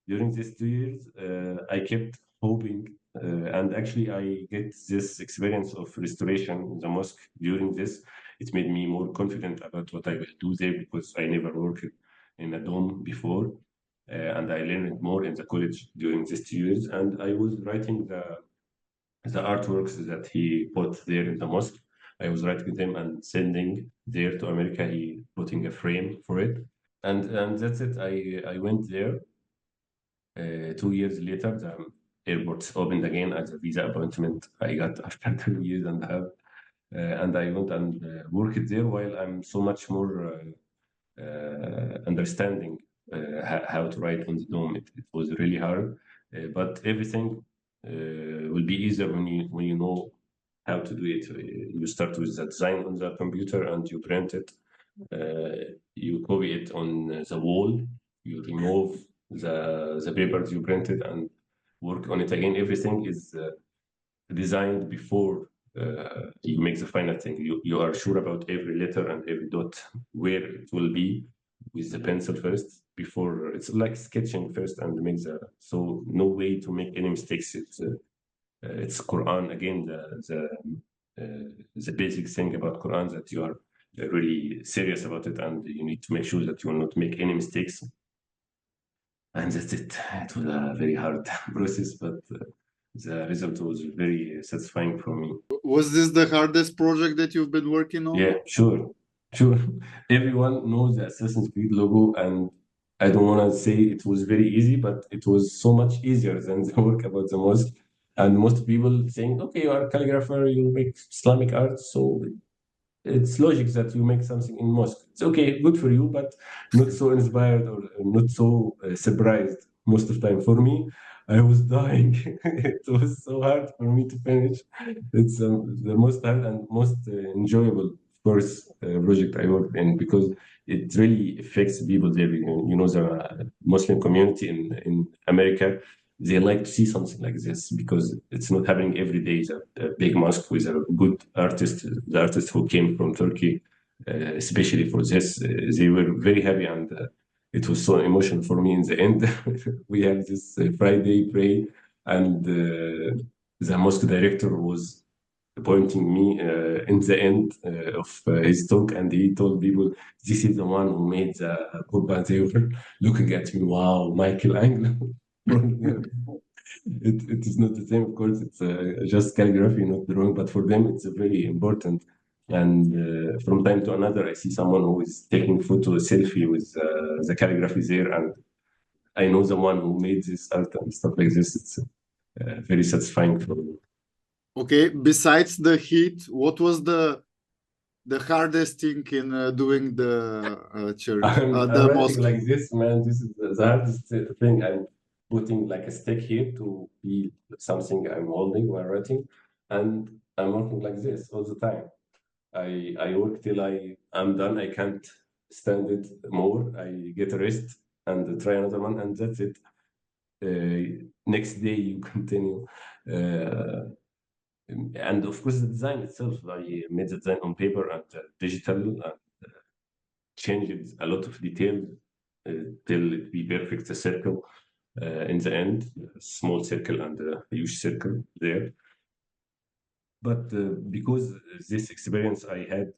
during these 2 years, I kept hoping, and actually I get this experience of restoration in the mosque during this. It made me more confident about what I will do there because I never worked in a dome before. And I learned more in the college during these 2 years. And I was writing the artworks that he put there in the mosque. I was writing them and sending there to America. He putting a frame for it, and that's it. I went there. 2 years later, the airports opened again as a visa appointment I got after 2 years and a half. And I went and worked there while I'm so much more understanding how to write on the dome. It was really hard, but everything will be easier when you know how to do it. You start with the design on the computer and you print it. You copy it on the wall. You remove the papers you printed and work on it again. Everything is designed before you make the final thing. You are sure about every letter and every dot where it will be with the pencil first before it's like sketching first and make the so no way to make any mistakes. It's Quran again the basic thing about Quran that you are really serious about it and you need to make sure that you will not make any mistakes. And that's it. It was a very hard process, but the result was very satisfying for me. Was this the hardest project that you've been working on? Yeah, sure, sure. Everyone knows the Assassin's Creed logo, and I don't want to say it was very easy, but it was so much easier than the work about the mosque. And most people saying, okay, you are a calligrapher, you make Islamic art, so it's logic that you make something in mosque. It's okay, good for you, but not so inspired or not so surprised most of the time. For me, I was dying. It was so hard for me to finish. It's the most hard and most enjoyable, of course, project I worked in because it really affects people there. You know, the Muslim community in America, they like to see something like this because it's not happening every day. A big mosque with a good artist, the artist who came from Turkey, especially for this, they were very happy and it was so emotional for me in the end. We had this Friday pray and the mosque director was pointing me in the end of his talk and he told people, this is the one who made the Qurban. They were looking at me, wow, Michelangelo. It is not the same, of course. It's just calligraphy, not drawing, but for them, it's very important. And from time to another, I see someone who is taking photo, selfie with the calligraphy there, and I know the one who made this art and stuff like this. It's very satisfying for me. Okay, besides the heat, what was the hardest thing in doing the church, I'm the writing mosque? like this, man. This is the hardest thing. I'm putting like a stick here to be something I'm holding while writing, and I'm working like this all the time. I work till I'm done. I can't stand it more. I get a rest and try another one, and that's it. Next day you continue. And of course, the design itself, I made the design on paper and digital, and changed a lot of details till it be perfect a circle in the end, a small circle and a huge circle there. But because this experience I had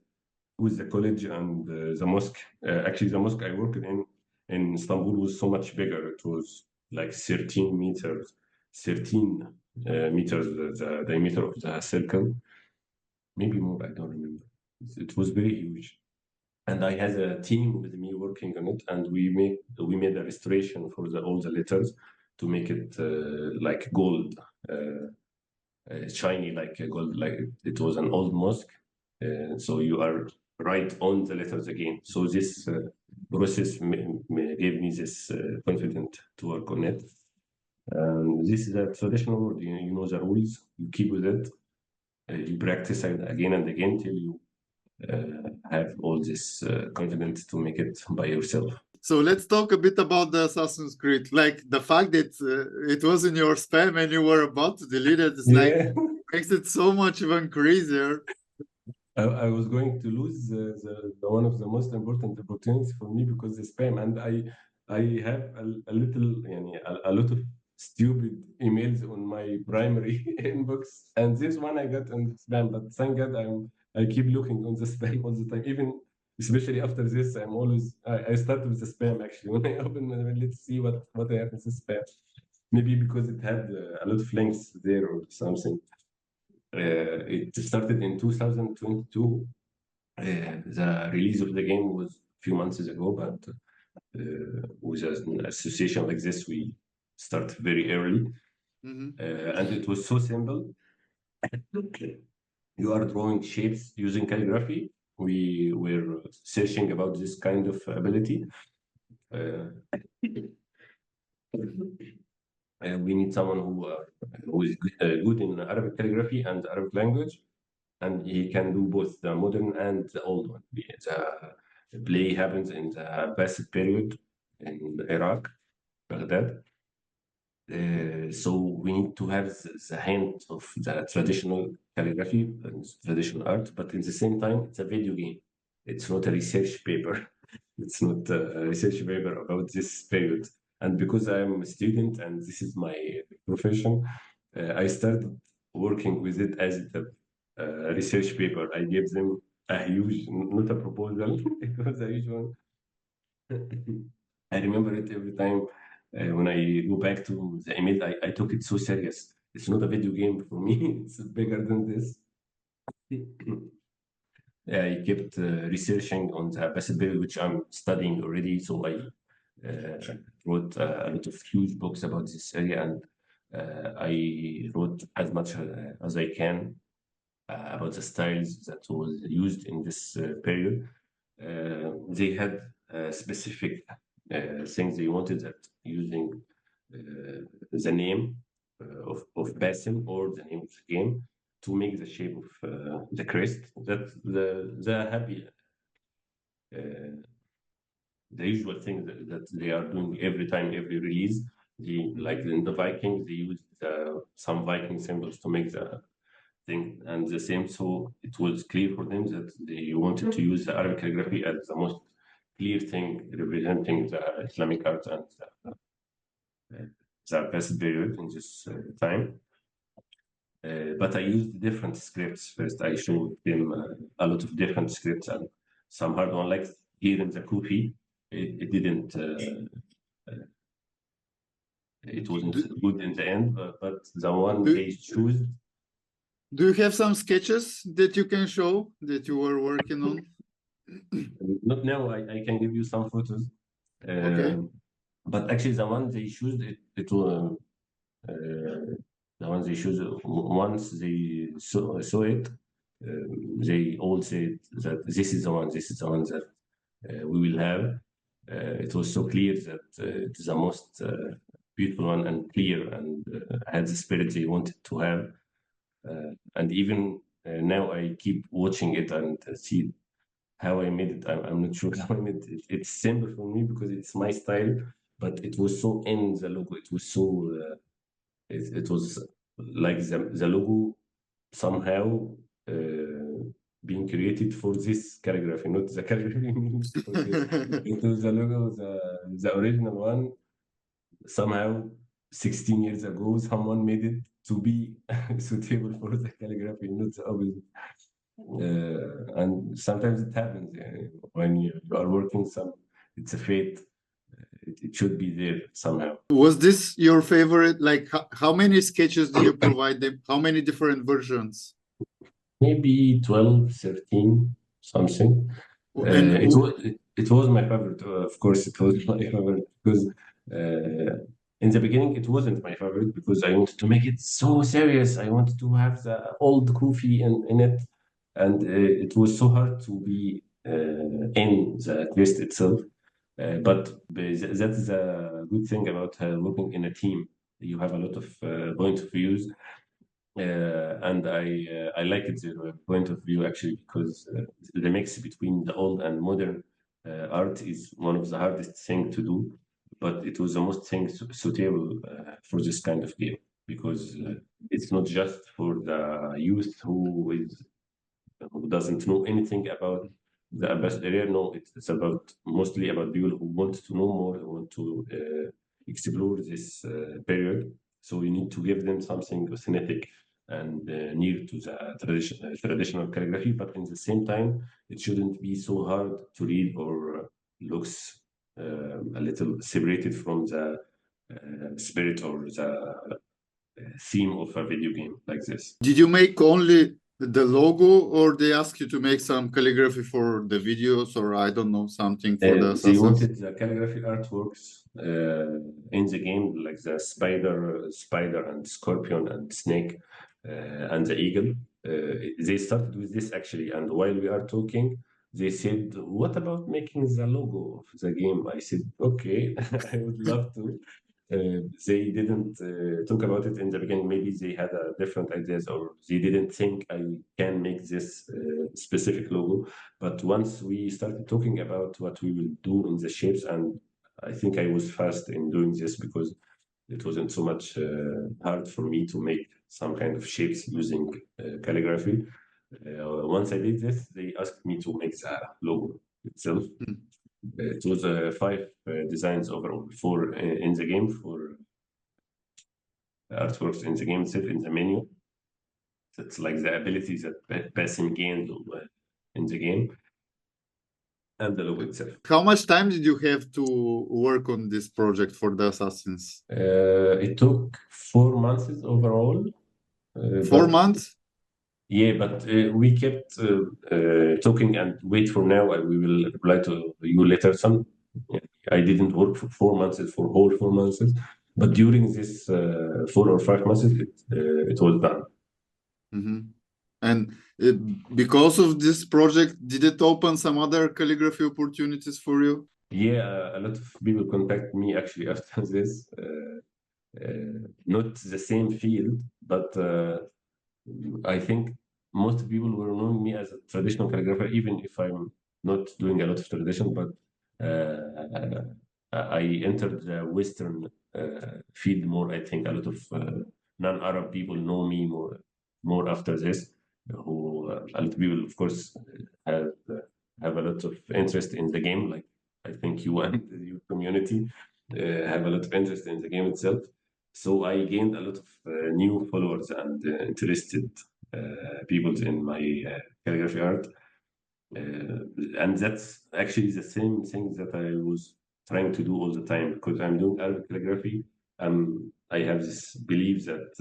with the college and the mosque, actually the mosque I worked in Istanbul was so much bigger. It was like 13 meters, 13 meters the diameter of the circle, maybe more, I don't remember. It was very huge. And I had a team with me working on it, and we made a restoration for all the letters to make it like gold, shiny like gold, like it was an old mosque. So you are right on the letters again. So this process gave me this confidence to work on it. This is a traditional word. You know the rules. You keep with it. You practice it again and again till you have all this confidence to make it by yourself. So let's talk a bit about the Assassin's Creed. Like the fact that it was in your spam and you were about to delete it, it's like makes it so much even crazier. I was going to lose the one of the most important opportunities for me because the spam, and I have a little, a lot of stupid emails on my primary inbox, and this one I got on spam. But thank God I keep looking on the spam all the time, even especially after this. I start with the spam actually when I open. Let's see what I have in the spam. Maybe because it had a lot of links there or something. It started in 2022. The release of the game was a few months ago, but with an association like this, we start very early. And it was so simple. You are drawing shapes using calligraphy. We were searching about this kind of ability. We need someone who is good in Arabic calligraphy and Arabic language. and he can do both the modern and the old one. The play happens in the Abbasid period in Iraq, Baghdad. So we need to have the hint of the traditional calligraphy and traditional art, but in the same time, it's a video game. It's not a research paper. It's not a research paper about this period. And because I'm a student and this is my profession, I started working with it as a research paper. I gave them a huge, not a proposal, it was a huge one. I remember it every time when I go back to the email. I took it so serious. It's not a video game for me. It's bigger than this. I kept researching on the Abbasid period, which I'm studying already. So I wrote a lot of huge books about this area, and I wrote as much as I can about the styles that was used in this period. They had specific things they wanted that using the name of Basim or the name of the game to make the shape of the crest. That the happy the usual thing that they are doing every time, every release. Like in the Vikings, they used some Viking symbols to make the thing, and the same. So it was clear for them that they wanted to use the Arabic calligraphy as the most clear thing representing the Islamic art and the best period in this time. But I used different scripts first. I showed them a lot of different scripts and some hard one, like here in the Kufi. It didn't. It wasn't good in the end, but the one they chose. Do you have some sketches that you can show that you were working on? Not now. I can give you some photos. Okay. But actually, the one they chose, it was the ones they chose. Once they saw it, they all said that this is the one. This is the one that we will have. It was so clear that it's the most beautiful one and clear and had the spirit they wanted to have. And even now, I keep watching it and see how I made it. I'm not sure how I made it. It's simple for me because it's my style, but it was so in the logo. It was so, it was like the logo somehow being created for this calligraphy, not the calligraphy means for this. It was the logo, the original one. Somehow, 16 years ago, someone made it to be suitable for the calligraphy, not the opposite. And sometimes it happens when you are working it's a fate. It should be there somehow. Was this your favorite? Like, how many sketches do you provide them? How many different versions? Maybe 12, 13, something. And it was my favorite. Of course, it was my favorite because in the beginning it wasn't my favorite because I wanted to make it so serious. I wanted to have the old Kufi in it, and it was so hard to be in the quest itself. But that's a good thing about working in a team. You have a lot of points of views, and I like it their point of view actually because the mix between the old and modern art is one of the hardest thing to do, but it was the most thing suitable for this kind of game because it's not just for the youth who doesn't know anything about the Abbas area. No, it's about mostly about people who want to know more, who want to explore this period. So we need to give them something authentic and near to the traditional calligraphy, but in the same time, it shouldn't be so hard to read or looks a little separated from the spirit or the theme of a video game like this. Did you make only the logo, or they ask you to make some calligraphy for the videos, or I don't know, something for the They assassins? wanted the calligraphy artworks in the game, like the spider and scorpion and snake and the eagle. They started with this actually, and while we are talking, they said, "What about making the logo of the game?" I said, "Okay, I would love to." they didn't talk about it in the beginning. Maybe they had different ideas, or they didn't think I can make this specific logo. But once we started talking about what we will do in the shapes, and I think I was fast in doing this because it wasn't so much hard for me to make some kind of shapes using calligraphy. Once I did this, they asked me to make the logo itself. Hmm. It was five designs overall, four in the game, for artworks in the game itself, in the menu. It's like the abilities that passing gains in the game, and the logo itself. How much time did you have to work on this project for the Assassins? It took 4 months overall. 4 months? Yeah, but we kept talking and wait for now. We will reply to you later. I didn't work for 4 months, for whole 4 months, but during this 4 or 5 months, it was done. Mm-hmm. And because of this project, did it open some other calligraphy opportunities for you? Yeah, a lot of people contact me actually after this. Not the same field, but I think most people were knowing me as a traditional calligrapher, even if I'm not doing a lot of tradition, but I entered the Western field more. I think a lot of non-Arab people know me more after this. Who a lot of people, of course, have a lot of interest in the game. Like I think you and your community have a lot of interest in the game itself. So I gained a lot of new followers and interested people in my calligraphy art. And that's actually the same thing that I was trying to do all the time because I'm doing Arabic calligraphy. I have this belief that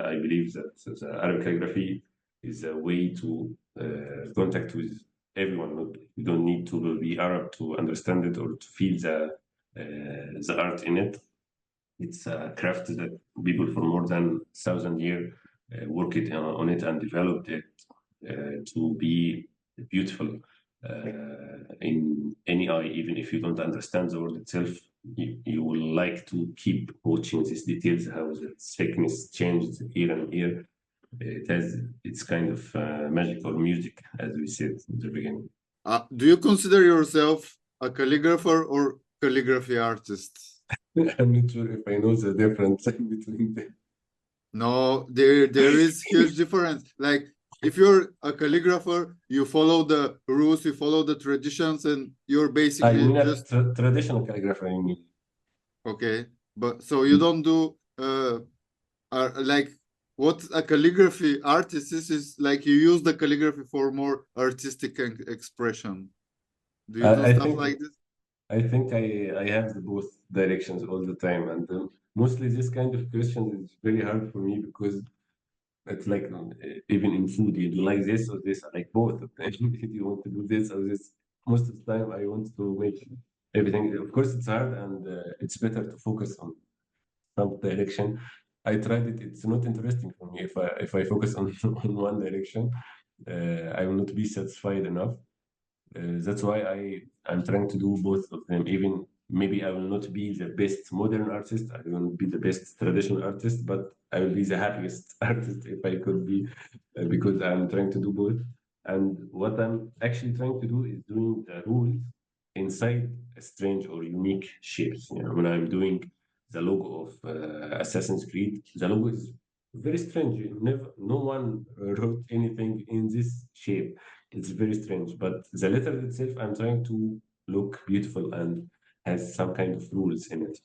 I believe that the Arabic calligraphy is a way to contact with everyone. You don't need to be Arab to understand it or to feel the art in it. It's a craft that people for more than 1,000 years worked on it and developed it to be beautiful in any eye. Even if you don't understand the word itself, you will like to keep watching these details, how the thickness changes year and year. It's kind of magic or music, as we said in the beginning. Do you consider yourself a calligrapher or calligraphy artist? I'm not sure if I know the difference between them. No, there is huge difference. Like if you're a calligrapher, you follow the rules, you follow the traditions, and you're I basically mean, a just traditional calligraphy, I mean. okay. But so you don't do like what a calligraphy artist is like you use the calligraphy for more artistic expression. Do you do I stuff think like this? I have the both directions all the time, and mostly this kind of question is very hard for me because it's like even in food, you do like this or this. I like both of them. You want to do this or this. Most of the time, I want to make everything. Of course, it's hard, and it's better to focus on some direction. I tried it. It's not interesting for me. If I focus on on one direction, I will not be satisfied enough. That's why I'm trying to do both of them. Even maybe I will not be the best modern artist. I will not be the best traditional artist, but I will be the happiest artist if I could be, because I'm trying to do both. And what I'm actually trying to do is doing the rules inside a strange or unique shapes. When I'm doing the logo of Assassin's Creed, the logo is very strange. No one wrote anything in this shape. It's very strange, but the letter itself, I'm trying to look beautiful and has some kind of rules in it.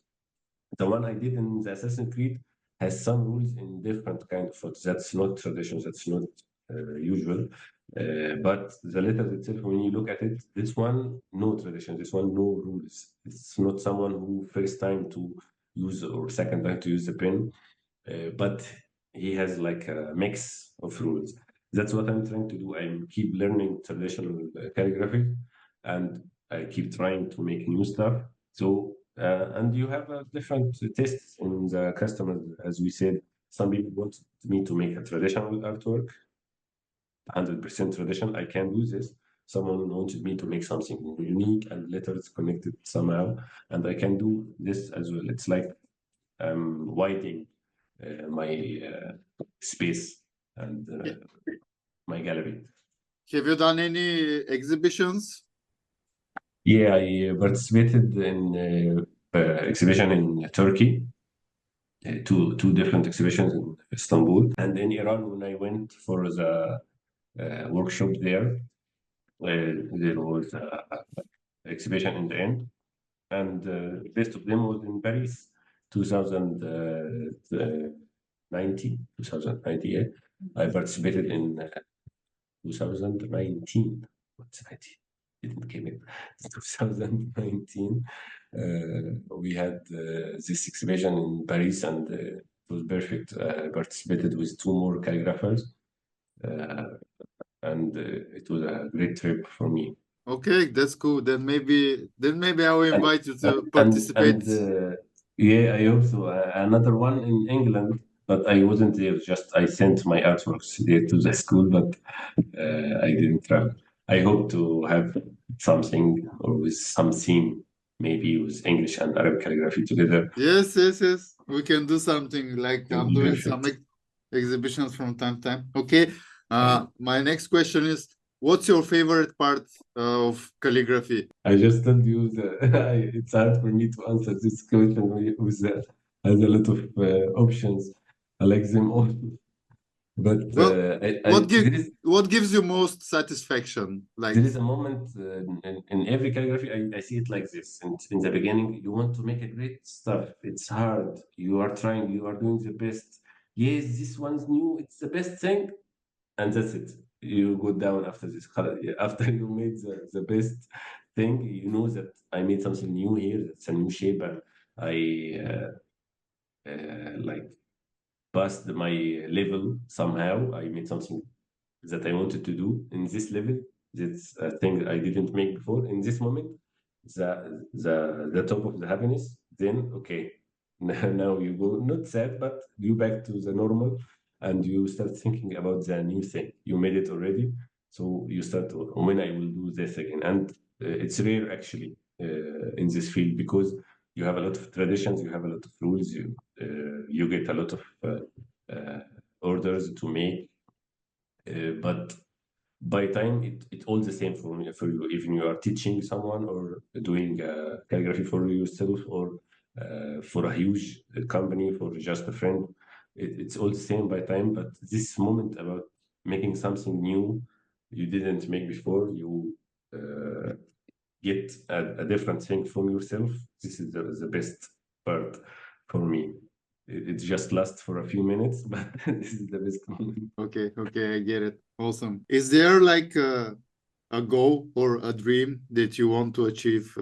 The one I did in the Assassin's Creed has some rules in different kind of photos. That's not tradition. That's not usual. But the letter itself, when you look at it, this one no tradition. This one no rules. It's not someone who first time to use or second time to use the pen, but he has like a mix of rules. That's what I'm trying to do. I keep learning traditional calligraphy, and I keep trying to make new stuff. So, and you have different tastes in the customers, as we said. Some people want me to make a traditional artwork, 100% tradition. I can do this. Someone wanted me to make something unique and letters connected somehow, and I can do this as well. It's like I'm widening my space and my gallery. Have you done any exhibitions? Yeah, I participated in exhibition in Turkey, two different exhibitions in Istanbul, and in Iran when I went for the workshop there. There was an exhibition in the end, and the best of them was in Paris, 2090, yeah. I participated in 2019. What's 19? Didn't came in 2019. We had this exhibition in Paris, and it was perfect. I participated with two more calligraphers, and it was a great trip for me. Okay, that's cool. Then maybe I will And invite you to and participate. yeah, I hope so. Another one in England, but I wasn't there. Just I sent my artworks there to the school, but I didn't travel. I hope to have something or with some theme, maybe with English and Arabic calligraphy together. Yes, yes, yes. We can do something like It would I'm be doing perfect. some exhibitions from time to time. Okay. My next question is, what's your favorite part of calligraphy? I just told you that it's hard for me to answer this question with has a lot of options. I like them all, but Well, what give there is what gives you most satisfaction? Like, there is a moment in every calligraphy. I see it like this. And in the beginning, you want to make a great stuff. It's hard. You are trying. You are doing the best. Yes, this one's new. It's the best thing, and that's it. You go down after this color. After you made the best thing, you know that I made something new here. It's a new shape, and I like passed my level somehow. I made something that I wanted to do in this level. That's a thing I didn't make before. In this moment, the top of the happiness. Then okay, now you go not sad, but you back to the normal, and you start thinking about the new thing. You made it already, so you start when I will do this again. And it's rare actually in this field because you have a lot of traditions, you have a lot of rules, you get a lot of orders to make, but by time it all the same for me for you, even you are teaching someone or doing calligraphy for yourself or for a huge company for just a friend, it's all the same by time. But this moment about making something new you didn't make before, you get a different thing from yourself. This is the best part for me. It just lasts for a few minutes, but this is the best moment. okay, I get it. Awesome. Is there like a goal or a dream that you want to achieve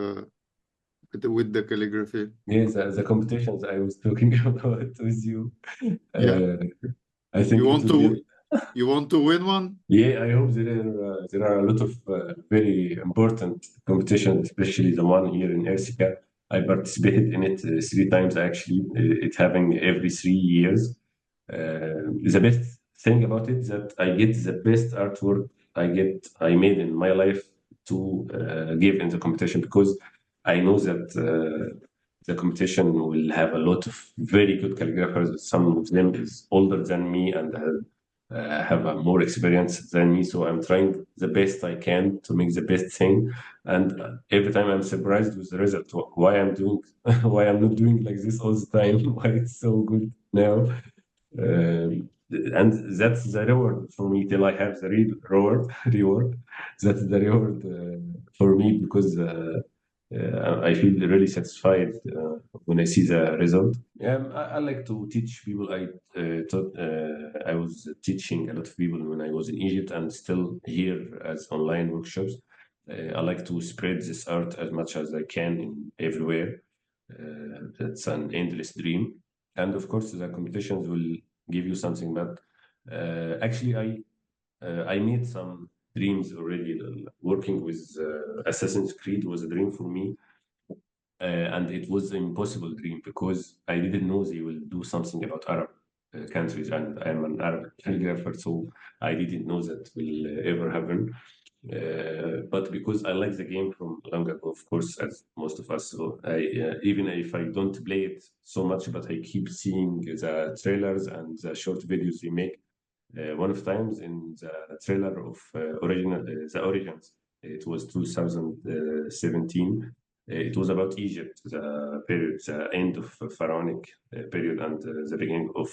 with the calligraphy? Yes, the competitions I was talking about with you. Yeah. Uh, I think You it want would be. to win one? Yeah, I hope there are a lot of very important competitions, especially the one here in Ersica. I participated in it three times actually. It having every 3 years. The best thing about it is that I get the best artwork I made in my life to give in the competition because I know that the competition will have a lot of very good calligraphers. Some of them is older than me and have a more experience than me. So I'm trying the best I can to make the best thing. And every time I'm surprised with the result. Why I'm doing, why I'm not doing like this all the time. Why it's so good now. And that's the reward for me till I have the real reward. That's the reward for me because I feel really satisfied when I see the result. I like to teach people. I was teaching a lot of people when I was in Egypt and still here as online workshops. I like to spread this art as much as I can in everywhere. That's an endless dream, and of course the competitions will give you something. But actually, I made some dreams already. Working with Assassin's Creed was a dream for me, and it was an impossible dream because I didn't know they will do something about Arab countries, and I'm an Arab calligrapher, so I didn't know that will ever happen. But because I like the game from long ago, of course, as most of us, so even if I don't play it so much, but I keep seeing the trailers and the short videos they make. One of times in the trailer of the Origins, it was 2017. It was about Egypt, the period, the end of pharaonic period, and the beginning of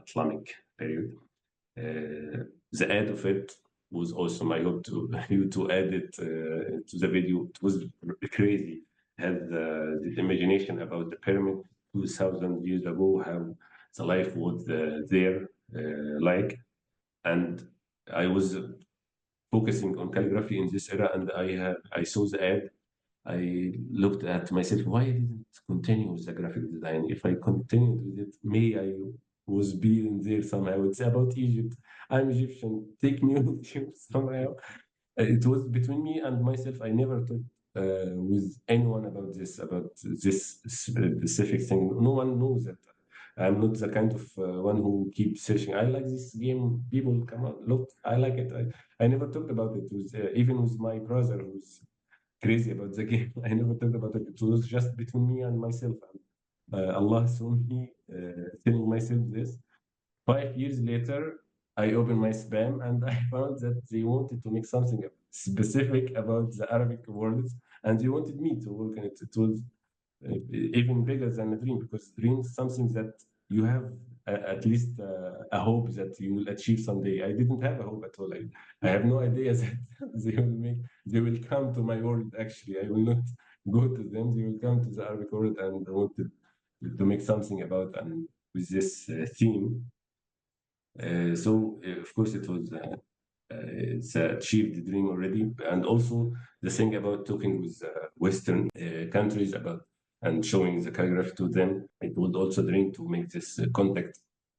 Islamic period. The ad of it was awesome. I hope to you to add it to the video. It was crazy. Had the imagination about the pyramid 2,000 years ago, how the life was there like, and I was focusing on calligraphy in this era, and I saw the ad. I looked at myself, why I didn't continue with the graphic design? If I continued with it, may I was being there somehow. It's about Egypt. I'm Egyptian. Take me with you somehow. It was between me and myself. I never talked with anyone about this specific thing. No one knows that. I'm not the kind of one who keeps searching. I like this game. People, come on, look. I like it. I never talked about it with even with my brother, who's crazy about the game. I never talked about it. It was just between me and myself. Allah saw me telling myself this. 5 years later, I opened my spam and I found that they wanted to make something specific about the Arabic words, and they wanted me to work on it. It was even bigger than a dream, because dream is something that you have at least a hope that you will achieve someday. I didn't have a hope at all. I have no idea that they will come to my world. Actually, I will not go to them. They will come to the Arabic world and want to make something about and with this theme. So of course it was it's achieved the dream already, and also the thing about talking with Western countries about and showing the calligraphy to them, it would also dream to make this contact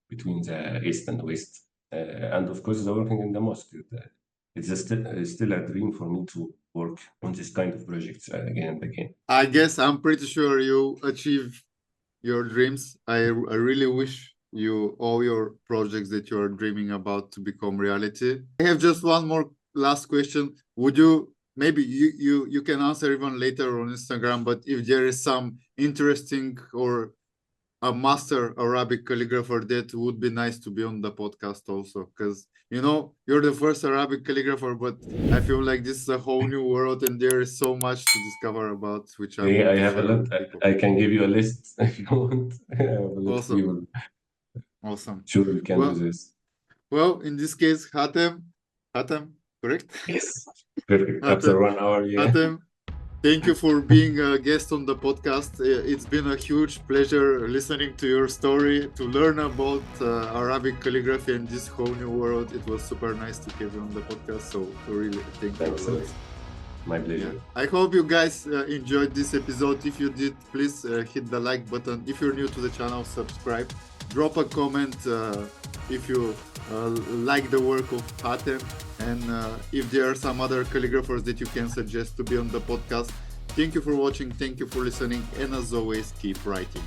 between the East and West, and of course the working in the mosque. It's still a dream for me to work on this kind of projects again and again. I guess I'm pretty sure you achieve your dreams. I really wish you all your projects that you are dreaming about to become reality. I have just one more last question. Would you, maybe you can answer even later on Instagram, but if there is some interesting or a master Arabic calligrapher, that would be nice to be on the podcast also, because you're the first Arabic calligrapher, but I feel like this is a whole new world and there is so much to discover about, which I want I to have a share lot. with people. I can give you a list if you want. I have a lot of Awesome. people. Awesome. Sure, we can do this. Well, in this case, Hatem, correct? Yes, perfect. Hatem, After 1 hour, yeah. Hatem, thank you for being a guest on the podcast. It's been a huge pleasure listening to your story, to learn about Arabic calligraphy and this whole new world. It was super nice to have you on the podcast. So really, thank you a lot. My pleasure. I hope you guys enjoyed this episode. If you did, please hit the like button. If you're new to the channel, subscribe. Drop a comment if you like the work of Hatem, and if there are some other calligraphers that you can suggest to be on the podcast. Thank you for watching, thank you for listening, and as always, keep writing.